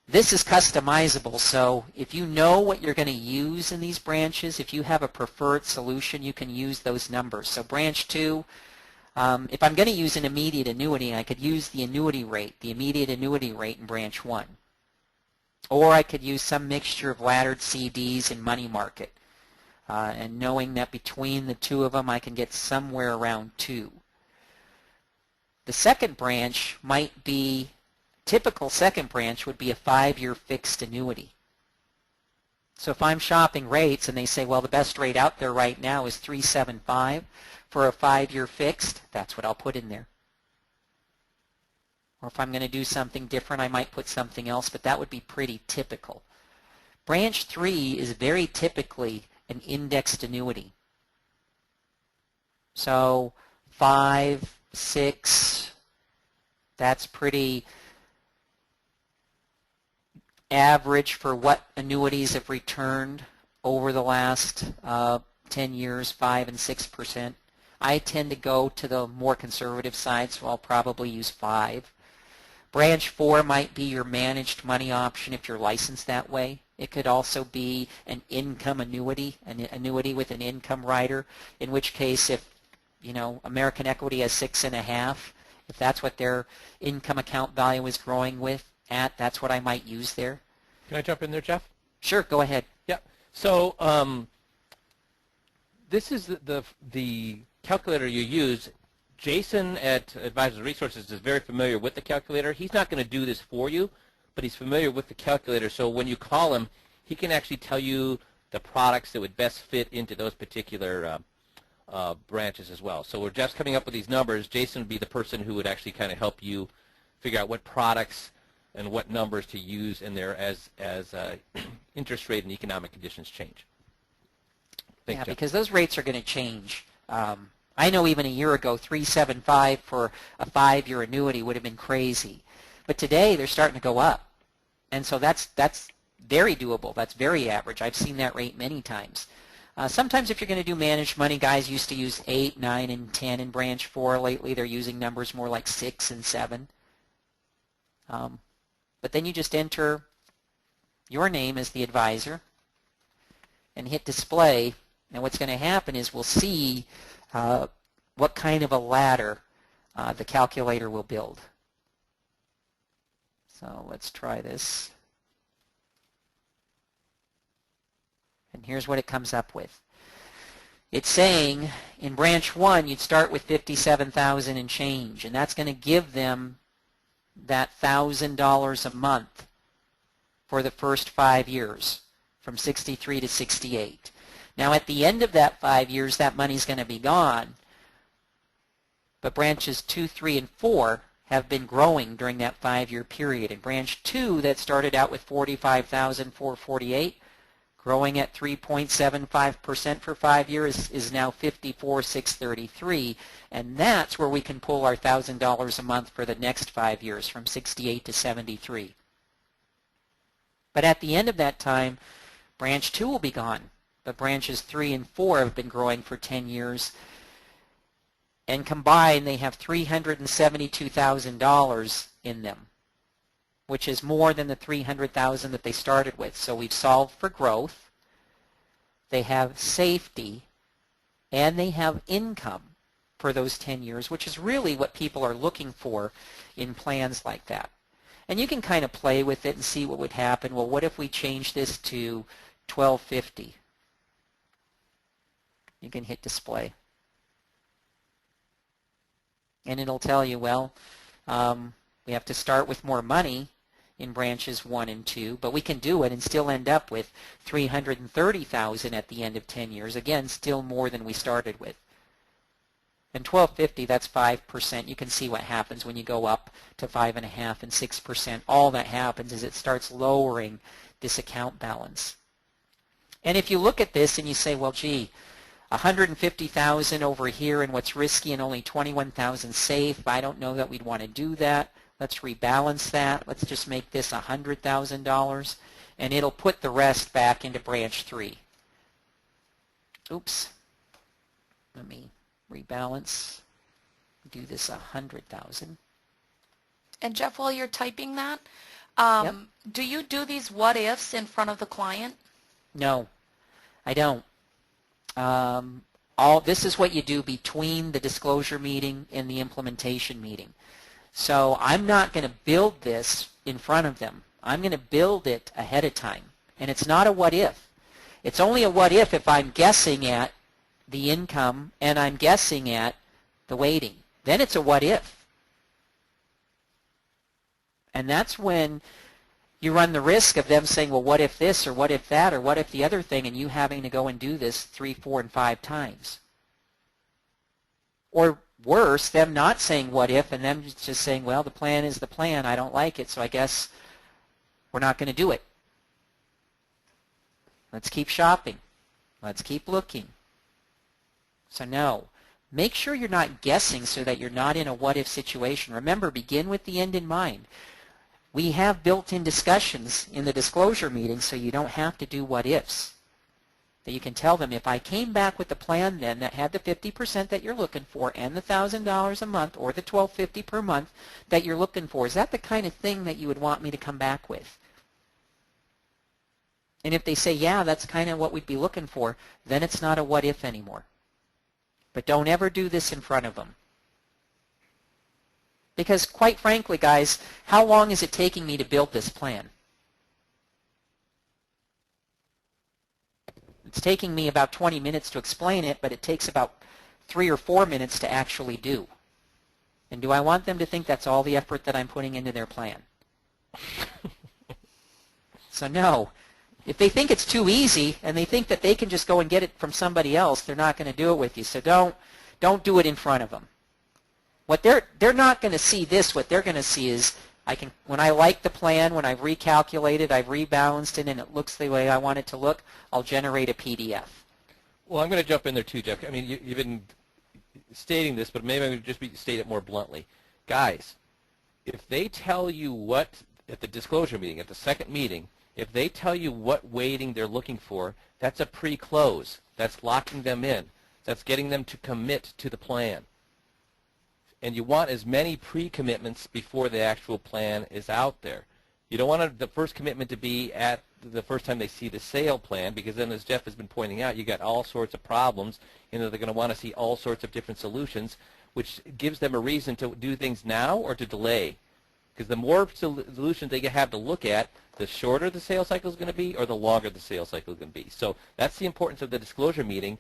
This is customizable, so if you know what you're going to use in these branches, if you have a preferred solution, you can use those numbers. So branch 2, if I'm going to use an immediate annuity, I could use the annuity rate, the immediate annuity rate in branch 1. Or I could use some mixture of laddered CDs and money market. And knowing that between the 2 of them, I can get somewhere around 2. The second branch might be, typical second branch would be a 5-year fixed annuity. So if I'm shopping rates and they say, well, the best rate out there right now is 3.75 for a 5-year fixed, that's what I'll put in there. Or if I'm going to do something different, I might put something else, but that would be pretty typical. Branch 3 is very typically an indexed annuity. So 5, 6, that's pretty average for what annuities have returned over the last 10 years, 5 and 6%. I tend to go to the more conservative side, so I'll probably use 5. Branch 4 might be your managed money option if you're licensed that way. It could also be an income annuity, an annuity with an income rider, in which case if, American Equity has 6.5, if that's what their income account value is growing with, that's what I might use there. Can I jump in there, Jeff? Sure, go ahead. Yeah. So this is the calculator you use. Jason at Advisors Resources is very familiar with the calculator. He's not going to do this for you, but he's familiar with the calculator. So when you call him, he can actually tell you the products that would best fit into those particular branches as well. So we're just coming up with these numbers. Jason would be the person who would actually kind of help you figure out what products and what numbers to use in there as interest rate and economic conditions change. Thanks, yeah, Jeff. Because those rates are going to change. I know even a year ago, 3.75 for a 5-year annuity would have been crazy. But today, they're starting to go up. And so that's very doable. That's very average. I've seen that rate many times. Sometimes if you're going to do managed money, guys used to use 8, 9, and 10 in branch 4. Lately, they're using numbers more like 6 and 7. But then you just enter your name as the advisor and hit display. And what's going to happen is we'll see what kind of a ladder the calculator will build. So let's try this. And here's what it comes up with. It's saying in branch 1 you'd start with $57,000 and change, and that's going to give them that $1,000 a month for the first 5 years from 63 to 68. Now at the end of that 5 years, that money's going to be gone. But branches 2, 3, and 4 have been growing during that 5-year period. And branch 2 that started out with $45,448, growing at 3.75% for 5 years, is now $54,633. And that's where we can pull our $1,000 a month for the next 5 years, from 68 to 73. But at the end of that time, branch 2 will be gone. But branches 3 and 4 have been growing for 10 years. And combined, they have $372,000 in them, which is more than the $300,000 that they started with. So we've solved for growth. They have safety, and they have income for those 10 years, which is really what people are looking for in plans like that. And you can kind of play with it and see what would happen. Well, what if we change this to $1,250? You can hit display. And it'll tell you, well, we have to start with more money in branches 1 and 2, but we can do it and still end up with $330,000 at the end of 10 years. Again, still more than we started with. And $1,250, that's 5%. You can see what happens when you go up to 5.5% and 6%. All that happens is it starts lowering this account balance. And if you look at this and you say, well, gee, $150,000 over here and what's risky and only $21,000 safe, I don't know that we'd want to do that. Let's rebalance that. Let's just make this $100,000, and it'll put the rest back into branch 3. Oops. Let me rebalance. Do this $100,000. And Jeff, while you're typing that, Yep. do you do these what-ifs in front of the client? No, I don't. This is what you do between the disclosure meeting and the implementation meeting. So I'm not going to build this in front of them. I'm going to build it ahead of time. And it's not a what if. It's only a what if I'm guessing at the income and I'm guessing at the weighting. Then it's a what if. And that's when you run the risk of them saying, well, what if this, or what if that, or what if the other thing, and you having to go and do this 3, 4, and 5 times. Or worse, them not saying what if, and them just saying, well, the plan is the plan, I don't like it, so I guess we're not going to do it. Let's keep shopping. Let's keep looking. So no. Make sure you're not guessing so that you're not in a what if situation. Remember, begin with the end in mind. We have built-in discussions in the disclosure meeting so you don't have to do what-ifs. That you can tell them, if I came back with the plan then that had the 50% that you're looking for and the $1,000 a month or the $1,250 per month that you're looking for, is that the kind of thing that you would want me to come back with? And if they say, yeah, that's kind of what we'd be looking for, then it's not a what-if anymore. But don't ever do this in front of them. Because quite frankly, guys, how long is it taking me to build this plan? It's taking me about 20 minutes to explain it, but it takes about 3 or 4 minutes to actually do. And do I want them to think that's all the effort that I'm putting into their plan? So no. If they think it's too easy and they think that they can just go and get it from somebody else, they're not going to do it with you. So don't do it in front of them. What they're not going to see this. What they're going to see is, when I like the plan, when I've recalculated, I've rebalanced it, and it looks the way I want it to look, I'll generate a PDF. Well, I'm going to jump in there too, Jeff. I mean, you've been stating this, but maybe I'm going to just state it more bluntly. Guys, if they tell you what, at the disclosure meeting, at the second meeting, if they tell you what weighting they're looking for, that's a pre-close. That's locking them in. That's getting them to commit to the plan. And you want as many pre-commitments before the actual plan is out there. You don't want the first commitment to be at the first time they see the sale plan, because then, as Jeff has been pointing out, you got all sorts of problems. They're going to want to see all sorts of different solutions, which gives them a reason to do things now or to delay. Because the more solutions they have to look at, the shorter the sales cycle is going to be, or the longer the sales cycle is going to be. So that's the importance of the disclosure meeting.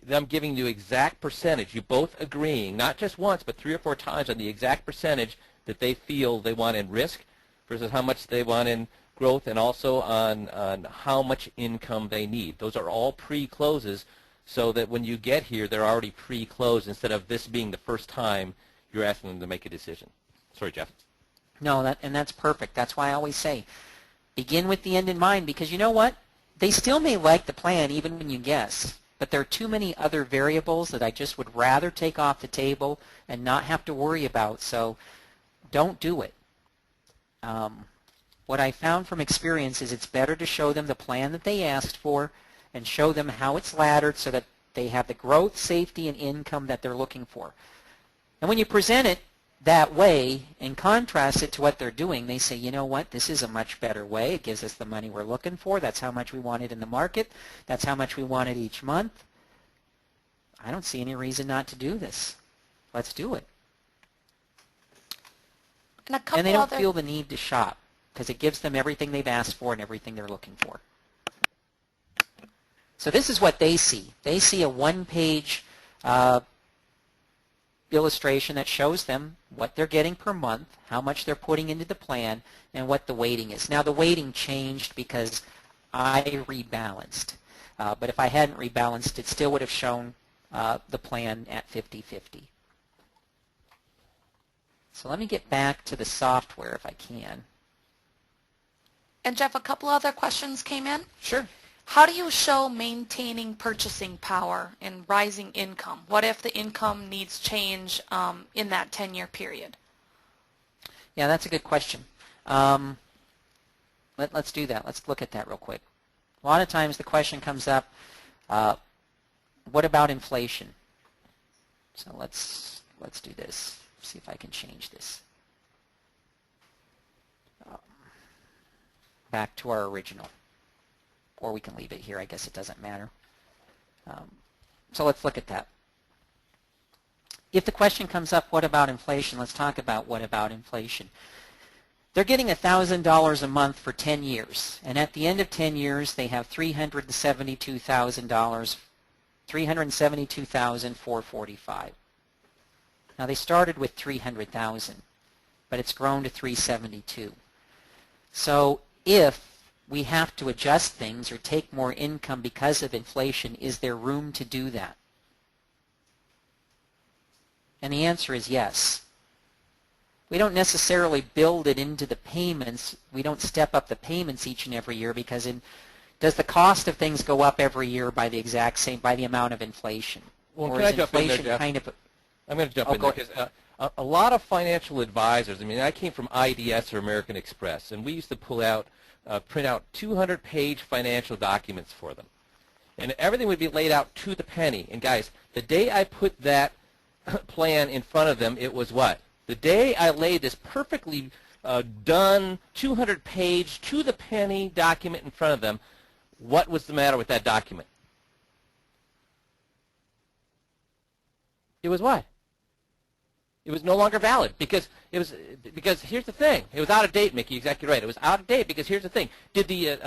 Them giving you exact percentage, you both agreeing, not just once, but 3 or 4 times on the exact percentage that they feel they want in risk versus how much they want in growth and also on how much income they need. Those are all pre-closes, so that when you get here, they're already pre-closed instead of this being the first time you're asking them to make a decision. Sorry, Jeff. No, that's perfect. That's why I always say, begin with the end in mind, because you know what? They still may like the plan even when you guess, but there are too many other variables that I just would rather take off the table and not have to worry about, so don't do it. What I found from experience is it's better to show them the plan that they asked for and show them how it's laddered so that they have the growth, safety, and income that they're looking for. And when you present it that way and contrast it to what they're doing, they say, you know what, this is a much better way. It gives us the money we're looking for. That's how much we want it in the market. That's how much we want it each month. I don't see any reason not to do this. Let's do it. And they don't feel the need to shop because it gives them everything they've asked for and everything they're looking for. So this is what they see. They see a one-page illustration that shows them what they're getting per month, how much they're putting into the plan, and what the weighting is. Now the weighting changed because I rebalanced. But if I hadn't rebalanced, it still would have shown the plan at 50-50. So let me get back to the software if I can. And Jeff, a couple other questions came in. Sure. How do you show maintaining purchasing power and rising income? What if the income needs change in that 10-year period? Yeah, that's a good question. Let's do that. Let's look at that real quick. A lot of times the question comes up, what about inflation? So let's do this. See if I can change this. Back to our original. Or we can leave it here. I guess it doesn't matter. So let's look at that. If the question comes up, what about inflation? Let's talk about what about inflation. They're getting $1,000 a month for 10 years. And at the end of 10 years, they have $372,000, $372,445. Now they started with $300,000, but it's grown to $372,000. So if we have to adjust things or take more income because of inflation, is there room to do that? And the answer is yes. We don't necessarily build it into the payments. We don't step up the payments each and every year because does the cost of things go up every year by the exact same, by the amount of inflation? Well, or can is I jump in there, inflation Jeff? kind of... I'm going to jump in there because a lot of financial advisors, I mean, I came from IDS or American Express, and we used to print out 200-page financial documents for them. And everything would be laid out to the penny. And guys, the day I put that plan in front of them, it was what? The day I laid this perfectly done 200-page to the penny document in front of them, what was the matter with that document? It was what? It was no longer valid because here's the thing. It was out of date, Mickey. Exactly right. It was out of date because here's the thing. Did the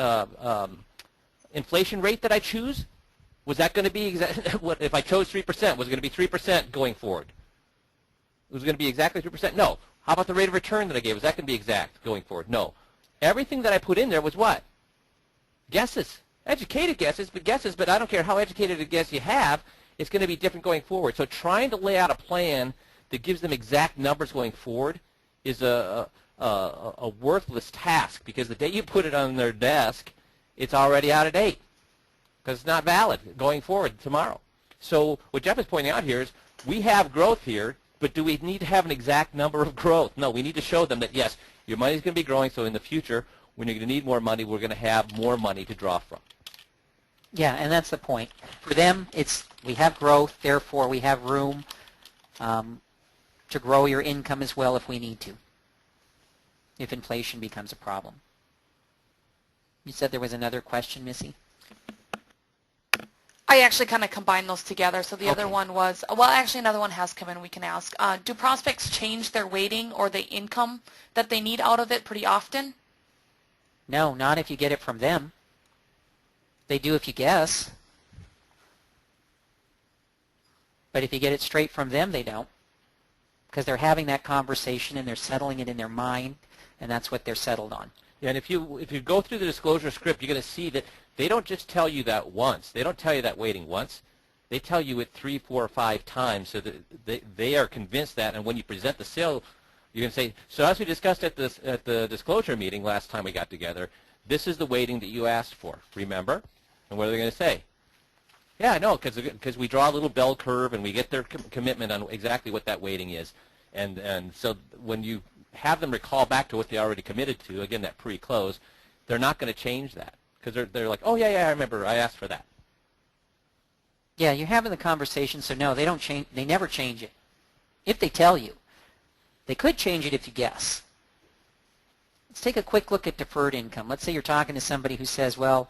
inflation rate that I choose, was that going to be what if I chose 3%? Was it going to be 3% going forward? It was going to be exactly 3%? No. How about the rate of return that I gave? Was that going to be exact going forward? No. Everything that I put in there was what? Guesses. Educated guesses, but I don't care how educated a guess you have. It's going to be different going forward. So trying to lay out a plan that gives them exact numbers going forward is a worthless task because the day you put it on their desk, it's already out of date because it's not valid going forward tomorrow. So what Jeff is pointing out here is we have growth here, but do we need to have an exact number of growth? No, we need to show them that, yes, your money is going to be growing, so in the future, when you're going to need more money, we're going to have more money to draw from. Yeah, and that's the point. For them, it's we have growth, therefore we have room to grow your income as well if we need to, if inflation becomes a problem. You said there was another question, Missy? I actually kind of combined those together. So the other Okay. one was, well, actually another one has come in we can ask. Do prospects change their weighting or the income that they need out of it pretty often? No, not if you get it from them. They do if you guess. But if you get it straight from them, they don't. Because they're having that conversation and they're settling it in their mind, and that's what they're settled on. Yeah, and if you go through the disclosure script, you're going to see that they don't just tell you that once. They don't tell you that weighting once. They tell you it 3, 4, or 5 times, so that they are convinced that. And when you present the sale, you're going to say, so as we discussed at the disclosure meeting last time we got together, this is the weighting that you asked for. Remember? And what are they going to say? Yeah, no, because we draw a little bell curve and we get their commitment on exactly what that weighting is. And so when you have them recall back to what they already committed to, again, that pre-close, they're not going to change that because they're like, oh, yeah, I remember, I asked for that. Yeah, you're having the conversation, so no, they don't change. They never change it. If they tell you, they could change it if you guess. Let's take a quick look at deferred income. Let's say you're talking to somebody who says, well,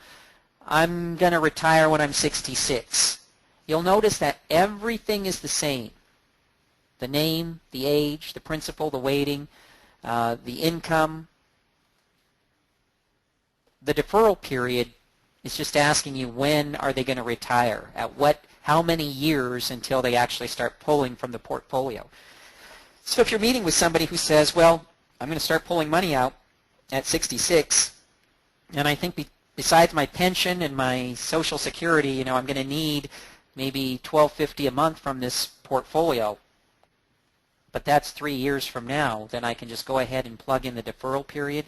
I'm going to retire when I'm 66. You'll notice that everything is the same. The name, the age, the principal, the weighting, the income. The deferral period is just asking you when are they going to retire, how many years until they actually start pulling from the portfolio. So if you're meeting with somebody who says, well, I'm going to start pulling money out at 66, and I think besides my pension and my Social Security, I'm going to need maybe $12.50 a month from this portfolio, but that's 3 years from now, then I can just go ahead and plug in the deferral period,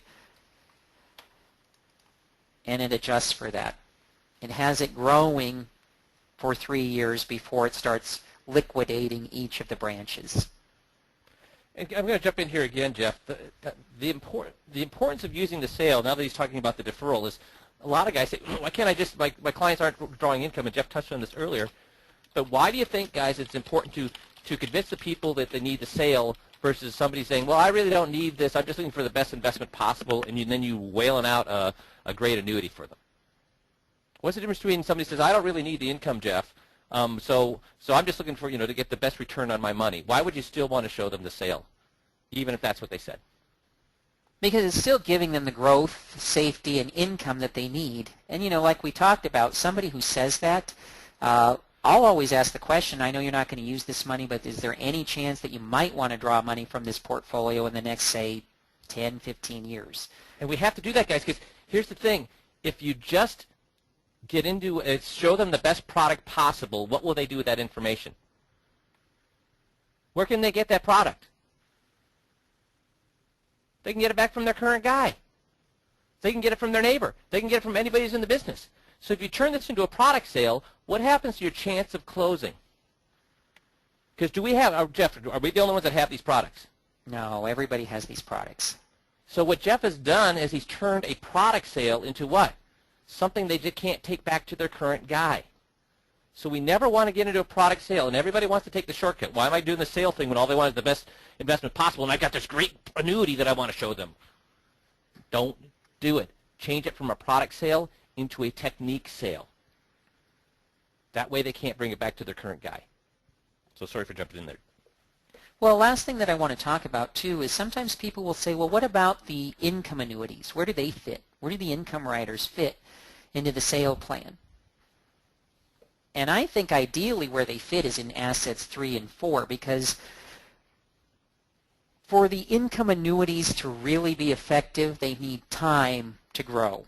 and it adjusts for that. It has it growing for 3 years before it starts liquidating each of the branches. And I'm going to jump in here again, Jeff. The importance of using the sale, now that he's talking about the deferral, is a lot of guys say, why can't I just, my clients aren't drawing income, and Jeff touched on this earlier, but why do you think, guys, it's important to convince the people that they need the sale versus somebody saying, well, I really don't need this, I'm just looking for the best investment possible, and then you wailing out a great annuity for them? What's the difference between somebody says, I don't really need the income, Jeff, so I'm just looking for, to get the best return on my money. Why would you still want to show them the sale, even if that's what they said? Because it's still giving them the growth, safety, and income that they need. And, like we talked about, somebody who says that, I'll always ask the question, I know you're not going to use this money, but is there any chance that you might want to draw money from this portfolio in the next, say, 10, 15 years? And we have to do that, guys, because here's the thing. If you just get into it, show them the best product possible, what will they do with that information? Where can they get that product? They can get it back from their current guy. They can get it from their neighbor. They can get it from anybody who's in the business. So if you turn this into a product sale, what happens to your chance of closing? Because do we have, Jeff, are we the only ones that have these products? No, everybody has these products. So what Jeff has done is he's turned a product sale into what? Something they just can't take back to their current guy. So we never want to get into a product sale, and everybody wants to take the shortcut. Why am I doing the sale thing when all they want is the best investment possible, and I got this great annuity that I want to show them? Don't do it. Change it from a product sale into a technique sale. That way they can't bring it back to their current guy. So sorry for jumping in there. Well, last thing that I want to talk about, too, is sometimes people will say, well, what about the income annuities? Where do they fit? Where do the income riders fit into the sale plan? And I think ideally where they fit is in assets 3 and 4, because for the income annuities to really be effective, they need time to grow.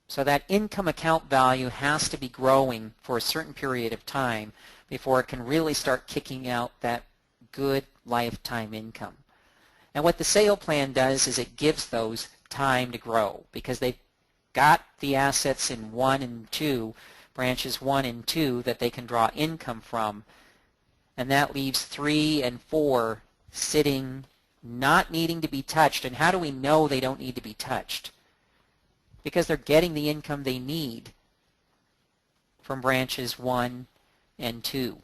So that income account value has to be growing for a certain period of time before it can really start kicking out that good lifetime income. And what the sale plan does is it gives those time to grow, because they've got the assets in 1 and 2, branches 1 and 2, that they can draw income from, and that leaves 3 and 4 sitting, not needing to be touched. And how do we know they don't need to be touched? Because they're getting the income they need from branches 1 and 2.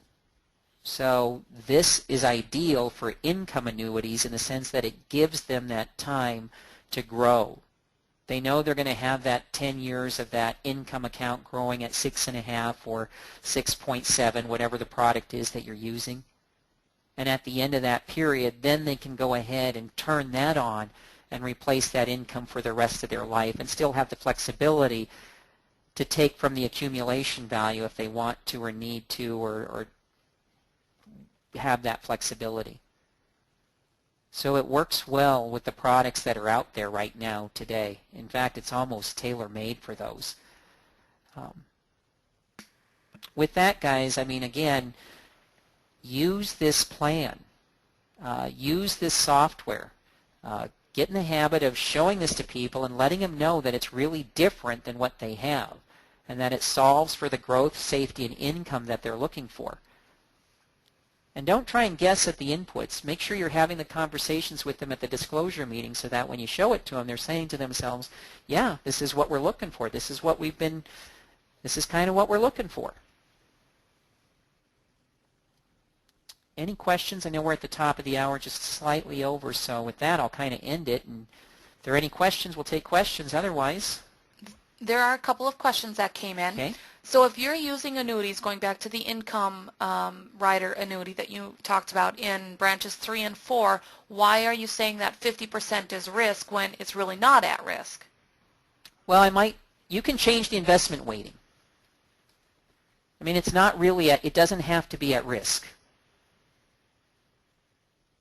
So this is ideal for income annuities in the sense that it gives them that time to grow. They know they're going to have that 10 years of that income account growing at 6.5 or 6.7, whatever the product is that you're using. And at the end of that period, then they can go ahead and turn that on and replace that income for the rest of their life, and still have the flexibility to take from the accumulation value if they want to or need to, or have that flexibility. So it works well with the products that are out there right now today. In fact, it's almost tailor-made for those. With that, guys, I mean, again, use this plan. Use this software. Get in the habit of showing this to people and letting them know that it's really different than what they have and that it solves for the growth, safety, and income that they're looking for. And don't try and guess at the inputs. Make sure you're having the conversations with them at the disclosure meeting so that when you show it to them, they're saying to themselves, yeah, this is what we're looking for. This is kind of what we're looking for. Any questions? I know we're at the top of the hour, just slightly over, so with that I'll kind of end it. And if there are any questions, we'll take questions. Otherwise, there are a couple of questions that came in. Okay. So if you're using annuities, going back to the income rider annuity that you talked about in branches 3 and 4, why are you saying that 50% is risk when it's really not at risk? well, you can change the investment weighting. I mean, it's not really, it doesn't have to be at risk.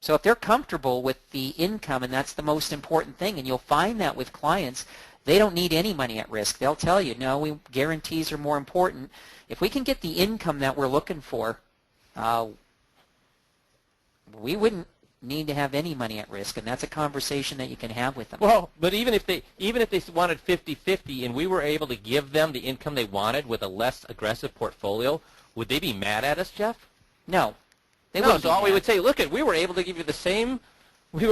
So if they're comfortable with the income, and that's the most important thing, and you'll find that with clients, they don't need any money at risk. They'll tell you, no, guarantees are more important. If we can get the income that we're looking for, we wouldn't need to have any money at risk, and that's a conversation that you can have with them. Well, but even if they wanted 50-50 and we were able to give them the income they wanted with a less aggressive portfolio, would they be mad at us, Jeff? No. They no, wouldn't so be all we mad. would say, look, we were able to give you the same, or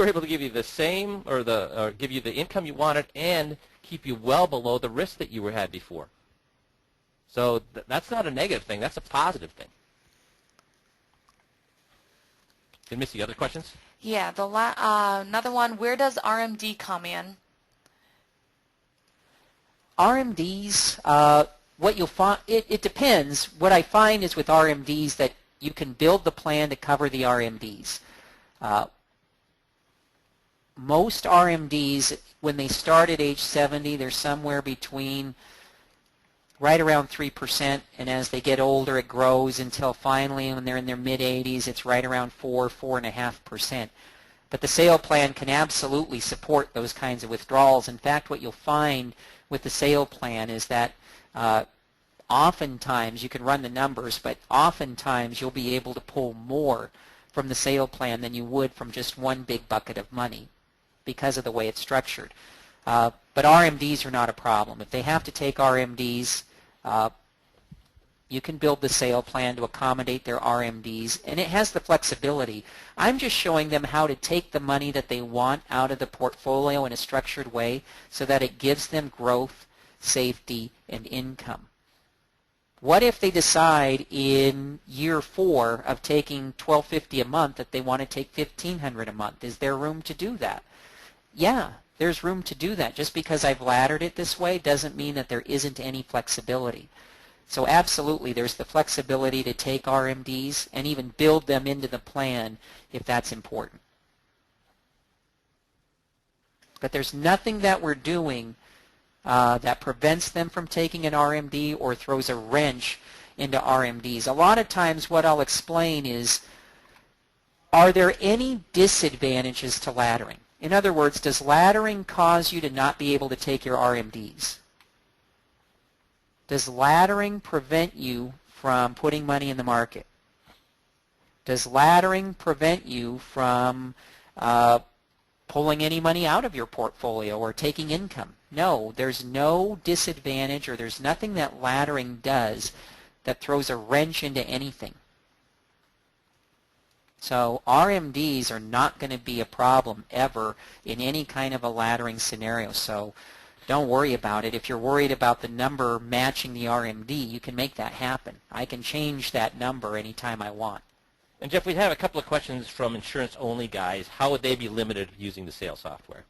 give you the income you wanted and keep you well below the risk that you had before. So that's not a negative thing. That's a positive thing. Did Missy, other questions? Yeah, another one, where does RMD come in? RMDs, what you'll find, it depends. What I find is with RMDs that you can build the plan to cover the RMDs. Most RMDs, when they start at age 70, they're somewhere between right around 3%, and as they get older, it grows until finally, when they're in their mid-80s, it's right around 4.5%. But the sale plan can absolutely support those kinds of withdrawals. In fact, what you'll find with the sale plan is that oftentimes, you can run the numbers, but oftentimes you'll be able to pull more from the sale plan than you would from just one big bucket of money because of the way it's structured. But RMDs are not a problem. If they have to take RMDs, you can build the sale plan to accommodate their RMDs, and it has the flexibility. I'm just showing them how to take the money that they want out of the portfolio in a structured way so that it gives them growth, safety, and income. What if they decide in year 4 of taking $1,250 a month that they want to take $1,500 a month? Is there room to do that? Yeah, there's room to do that. Just because I've laddered it this way doesn't mean that there isn't any flexibility. So absolutely, there's the flexibility to take RMDs and even build them into the plan if that's important. But there's nothing that we're doing that prevents them from taking an RMD or throws a wrench into RMDs. A lot of times what I'll explain is, are there any disadvantages to laddering? In other words, does laddering cause you to not be able to take your RMDs? Does laddering prevent you from putting money in the market? Does laddering prevent you from pulling any money out of your portfolio or taking income? No, there's no disadvantage, or there's nothing that laddering does that throws a wrench into anything. So RMDs are not going to be a problem ever in any kind of a laddering scenario. So don't worry about it. If you're worried about the number matching the RMD, you can make that happen. I can change that number anytime I want. And Jeff, we have a couple of questions from insurance-only guys. How would they be limited using the sales software?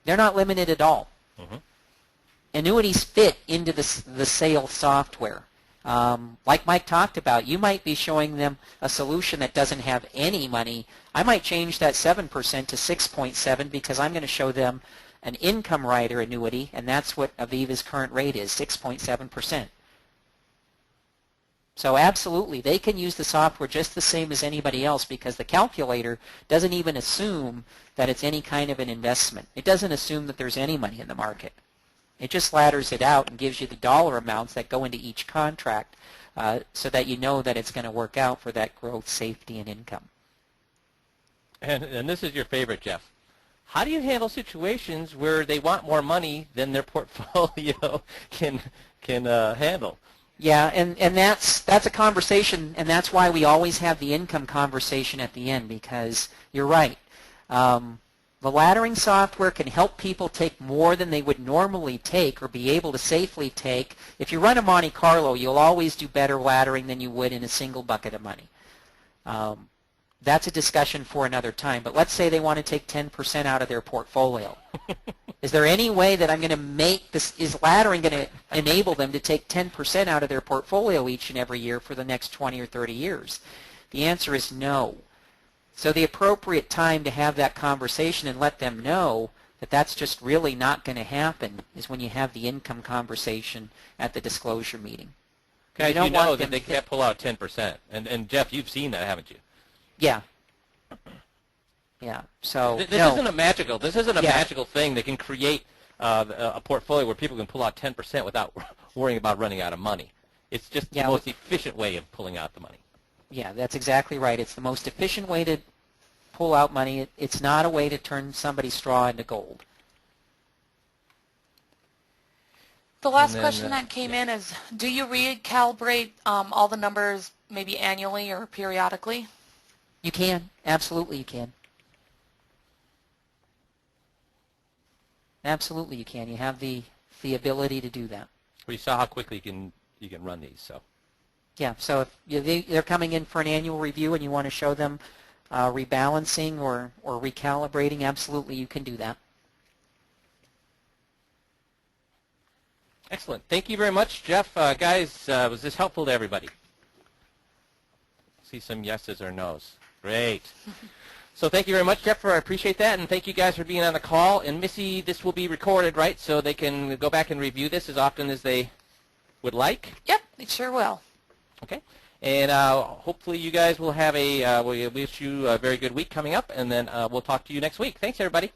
They're not limited at all. Mm-hmm. Annuities fit into the sales software. Like Mike talked about, you might be showing them a solution that doesn't have any money. I might change that 7% to 6.7 because I'm going to show them an income rider annuity, and that's what Aviva's current rate is, 6.7%. So absolutely, they can use the software just the same as anybody else because the calculator doesn't even assume that it's any kind of an investment. It doesn't assume that there's any money in the market. It just ladders it out and gives you the dollar amounts that go into each contract so that you know that it's going to work out for that growth, safety, and income. And this is your favorite, Jeff. How do you handle situations where they want more money than their portfolio can handle? Yeah, and that's a conversation, and that's why we always have the income conversation at the end, because you're right. The laddering software can help people take more than they would normally take or be able to safely take. If you run a Monte Carlo, you'll always do better laddering than you would in a single bucket of money. That's a discussion for another time, but let's say they want to take 10% out of their portfolio. Is there any way that I'm going to make this, is laddering going to enable them to take 10% out of their portfolio each and every year for the next 20 or 30 years? The answer is no. So the appropriate time to have that conversation and let them know that that's just really not going to happen is when you have the income conversation at the disclosure meeting. Guys, you know that they can't pull out 10%. And Jeff, you've seen that, haven't you? Yeah. Yeah. So this isn't a magical. This isn't a magical thing that can create a portfolio where people can pull out 10% without worrying about running out of money. It's just the most efficient way of pulling out the money. Yeah, that's exactly right. It's the most efficient way to pull out money. It's not a way to turn somebody's straw into gold. The last question that came in is, do you recalibrate all the numbers maybe annually or periodically? You can. Absolutely you can. Absolutely you can. You have the ability to do that. We saw how quickly you can run these. So. Yeah, so if they're coming in for an annual review and you want to show them rebalancing or recalibrating, absolutely you can do that. Excellent. Thank you very much, Jeff. Guys, was this helpful to everybody? See some yeses or nos. Great. So thank you very much, Jeff. I appreciate that, and thank you guys for being on the call. And Missy, this will be recorded, right? So they can go back and review this as often as they would like? Yep, it sure will. Okay. And hopefully you guys will have we wish you a very good week coming up, and then we'll talk to you next week. Thanks, everybody.